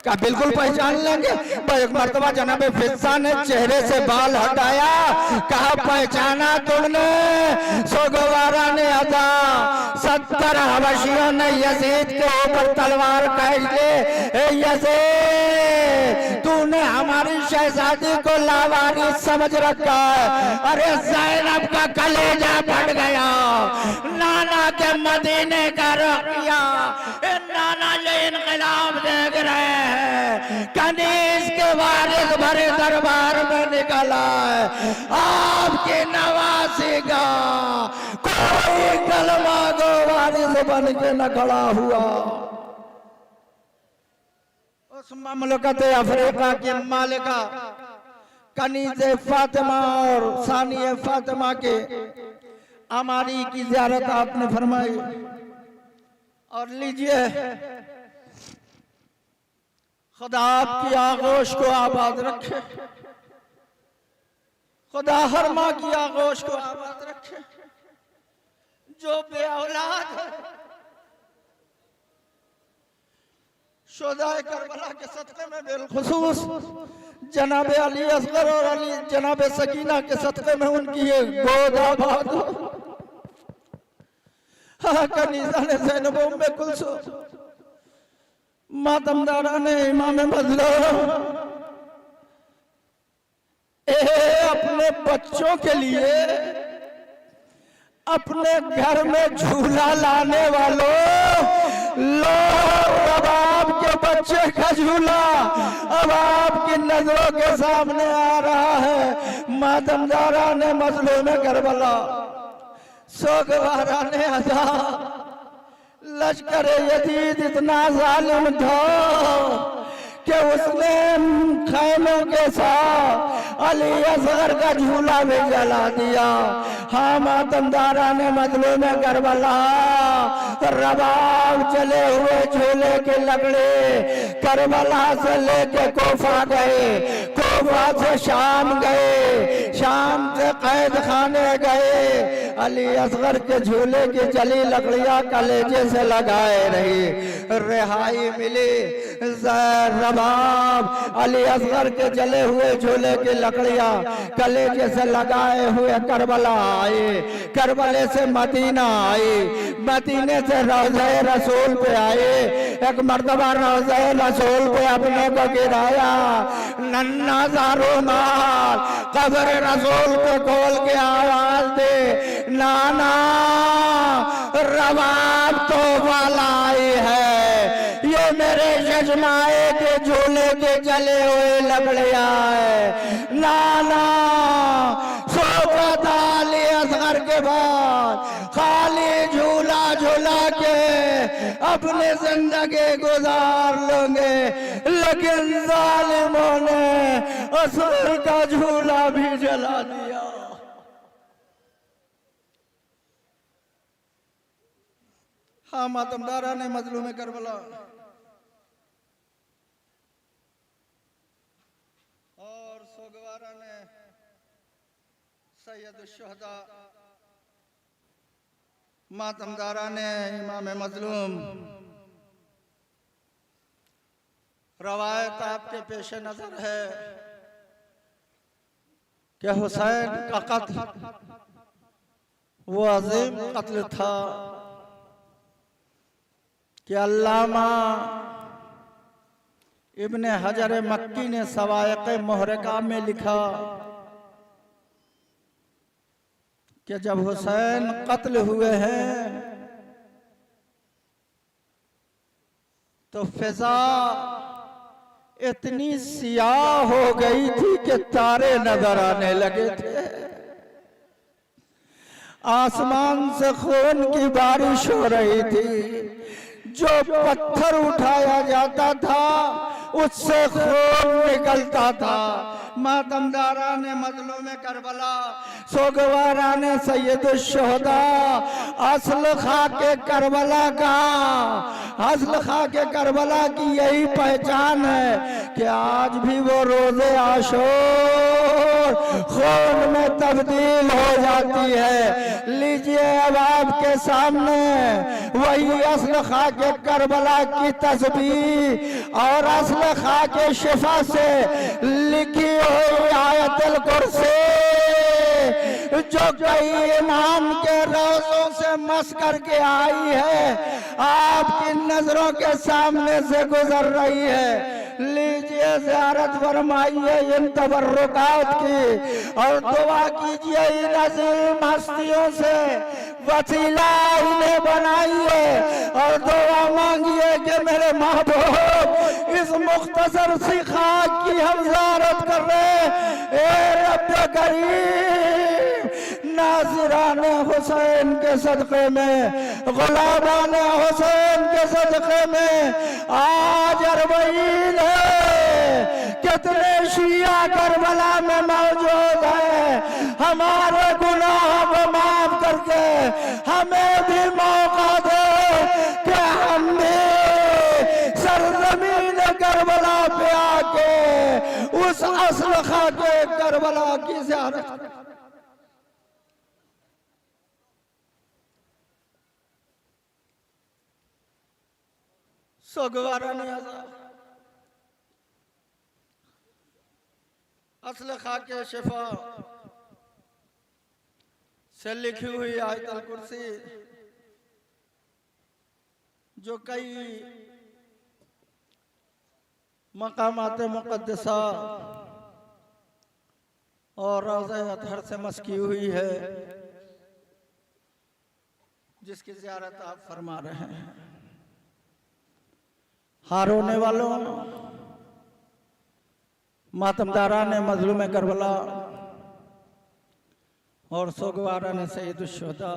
क्या बिल्कुल पहचान लेंगे। एक मर्तबा जनाबे फिजा ने चेहरे से बाल हटाया, कहा पहचाना तुमने? सोगवारा ने अदा 70 हबशियों ने यजीद के ऊपर तलवार खींच ली। यजीद तूने हमारी शहजादी को लावारिस समझ रखा है। अरे ज़ैनब का कलेजा फट गया। नाना के मदीने का रुख किया। नाना ये इनकलाब देख रहे हैं। कनीज के वारिस भरे दरबार में निकला है, आपकी नवासी का कोई कलमा गो वारिस बन के न खड़ा हुआ। उस ममलकत अफ्रीका की मालिका कनीज़े फातिमा और सानिए फातिमा के अमारी की ज़ियारत आपने फरमाई। और लीजिए, खुदा आपकी आगोश को आबाद रखे, खुदा हर माँ की आगोश को आबाद रखे जो बे औलाद है। शोदाए करबला के सदक़े में बिलखुसूस जनाब अली असगर और अली जनाब सकीना के सदक़े में उनकी ये गोद आबाद हो। कनीज़ा ने ज़ैनब उम्मे कुलसूम मातमदारा ने इमाम मज़लूम अपने बच्चों के लिए अपने घर में झूला लाने वालों, लो अब आपके बच्चे का झूला अब आपकी नजरों के सामने आ रहा है। मातमदारा ने मज़लूम करबला, सोगवारा ने अदा, लश्कर यजीद इतना जालिम था कि उसने खैमों के साथ अली असगर का झूला भी जला दिया। हाँ, मातमदारा ने मजलूम करबला रबाब चले हुए झूले के लकड़े करबला से लेके कोफा गए, कोफा से शाम गए, शाम से कैद खाने गए। अली असगर के झूले की जली लकड़ियां कलेजे से लगाए रही, रिहाई मिली। रबाब अली असगर के जले हुए झूले की लकड़ियां कलेजे से लगाए हुए करबला आए, करबले से मदीना आए, मदीने से रोज़े रसूल पे आए। एक मर्तबा रोज़े रसूल पे अपने को गिराया, नन्ना ज़ारो माल कब्र रसूल को खोल के आवाज दे, नाना रबाब तो वाला आई है, ये मेरे शजमाए के झूले के जले हुए लकड़ियां है। नाना सोचा था अली असगर के बाद खाली झूला झूला के अपनी जिंदगी गुजार लोगे, लेकिन जालिमों ने असगर का झूला भी जला दिया। हाँ, मातमदारा ने मजलूम करबला और सोगवारा ने सैयद शुहदा, मातमदारा ने इमाम मजलूम। रवायत आपके पेश नजर है कि हुसैन का कत्ल वो अजीम कत्ल था कि अल्लामा इब्ने हजर मक्की ने सवायक़े मुहरका में लिखा कि जब हुसैन कत्ल हुए हैं तो फिजा इतनी सियाह हो गई थी कि तारे नजर आने लगे थे, आसमान से खून की बारिश हो रही थी, जो पत्थर उठाया जाता था उससे खून निकलता था। मातमदारा ने मजलूम करबला, सोगवारा ने सैयद शुहदा, असल खा के करबला का, असल खा के करबला की यही पहचान है कि आज भी वो रोज़े आशूर खून में तब्दील हो जाती है। लीजिए अब आपके सामने वही असल खा के करबला की तस्बीह और असल खा के शिफा से लिखी हुई आयतुल कुर्सी जो कई इमाम के रोज़ों से मस करके आई है, आपकी नजरों के सामने से गुजर रही है। लीजिए ज़ियारत फरमाइए इन तबर्रुकात की और दुआ कीजिए इन अज़ीम हस्तियों से वसीला इन्हें बनाइए और दुआ मांगिए कि मेरे महबूब इस मुख्तसर सी खाक की हम ज़ियारत कर रहे। ए रब करीम, नाज़िरान हुसैन के सदक़े में, गुलामान हुसैन के सदक़े में आज अरबईन है। कितने शिया करबला में मौजूद है। हमारे गुनाह को माफ करके हमें भी मौका दे कि हम भी सरजमीन करबला पे आके उस असल खाके करबला की ज़ियारत करें। सोगवारा ने असल खाके शिफा से लिखी हुई आयतुल कुर्सी, जो कई मकामात मुक़द्दसा और रोज़े अतहर से मस्की हुई है, जिसकी ज़ियारत आप फरमा रहे हैं। हारोने वालों, मातमदारा ने मजलूम करबला और सोगवारा ने सैयदुश्शुहदा,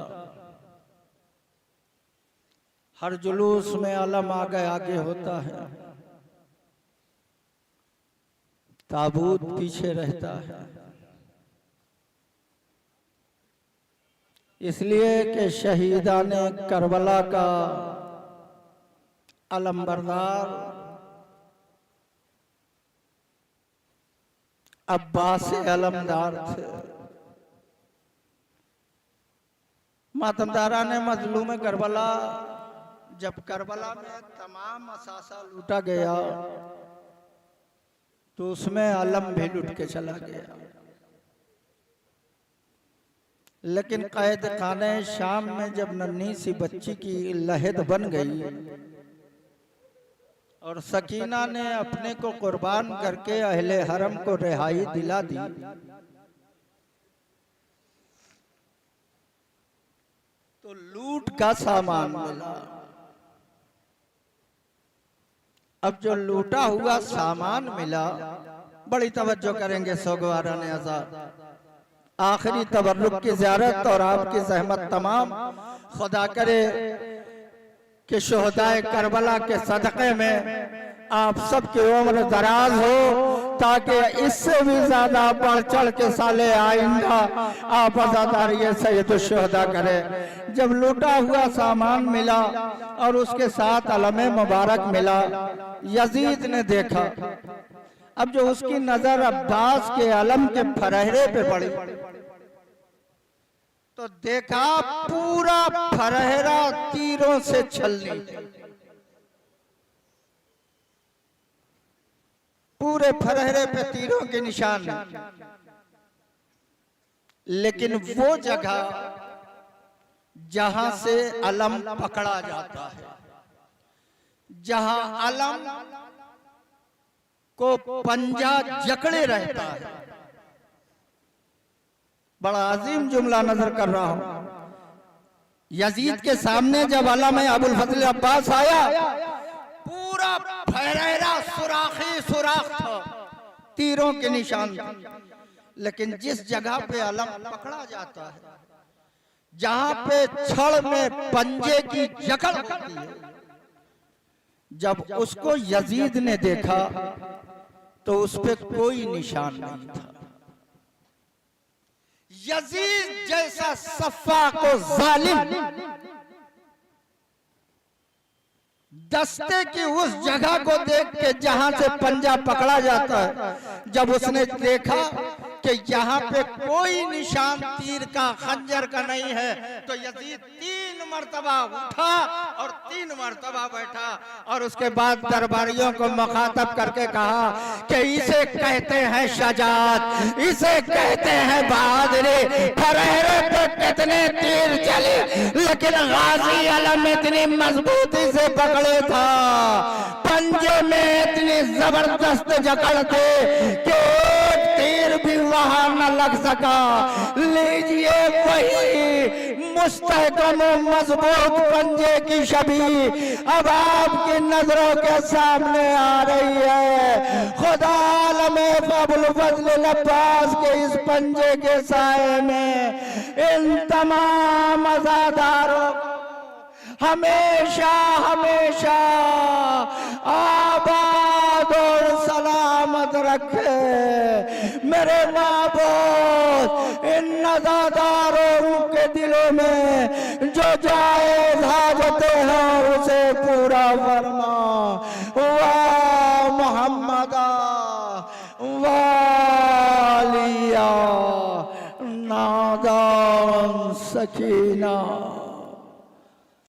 हर जुलूस में आलम आगे आगे होता है, ताबूत पीछे रहता है। इसलिए कि शहीदान करबला का अलमबरदार अब्बास अलमदार थे। मातमदारा ने मजलूम करबला, जब करबला में तमाम असासा लूटा गया तो उसमें अलम भी लुट के चला गया। लेकिन कैद खाने शाम में जब नन्ही सी बच्ची की लहद बन गई और सकीना ने अपने को कुर्बान करके अहले हरम को रिहाई दिला दी, तो लूट का सामान मिला। अब जो लूटा हुआ सामान मिला, बड़ी तवज्जो करेंगे सोगवारा ने आजाद, आखिरी तबर्रुक की ज़ियारत और आपकी ज़हमत तमाम खुदा करे कि शुहदाए करबला के सदक़े में आप सबकी उम्र दराज हो, ताकि इससे भी ज्यादा बढ़ चढ़ के साले आइंदा आप आज़ादारी सैयदुश्शुहदा करें। जब लूटा हुआ सामान मिला और उसके साथ अलम मुबारक मिला, यजीद ने देखा। अब जो उसकी नजर अब्बास के अलम के फरहरे पे पड़ी तो देखा पूरा फरहरा तीरों से छलनी, पूरे फरहरे पे तीरों के निशान। लेकिन वो जगह जहां से अलम पकड़ा जाता है, जहां अलम को पंजा जकड़े रहता है, बड़ा अजीम जुमला नजर कर रहा हूं। यजीद के सामने जब अलम अबुल फजल अब्बास आया, पूरा फहरा सुराख था, तीरों के निशान थे। लेकिन जिस जगह पे अलम पकड़ा जाता है, जहां पे छड़ में पंजे की जकड़ होती है, जब उसको यजीद ने देखा तो उस पे कोई निशान नहीं था। यजीद जैसा सफ़ा को जालिम दस्ते की उस जगह को देख के जहां से पंजा पकड़ा जाता है, जब उसने देखा कि यहाँ पे कोई निशान तीर का खंजर का नहीं है, तो यजीद 3 मरतबा उठा और 3 मरतबा बैठा और उसके बाद दरबारियों को मुखातब करके कहा कि इसे कहते हैं शजाअत, इसे कहते हैं बहादुरी। फरहरे पे कितने तीर चले, लेकिन गाजी अलम इतनी मजबूती से पकड़े था, पंजे में इतनी जबरदस्त जकड़ थे कि एक तीर भी वहां न लग सका। लीजिए वही मुस्तहकम मजबूत पंजे की छवि अब आपकी नजरों के सामने आ रही है। खुदा आलमे फज़ल फज़ल अब्बास के इस पंजे के साए में इन तमाम अज़ादारों को हमेशा हमेशा आबाद और सलामत रखे। मेरे माबूद इन अज़ादारों के दिलों में जो जायज़ हाजतें हैं उसे पूरा फरमा। वाह मोहम्मदा वालिया नादान सकीना।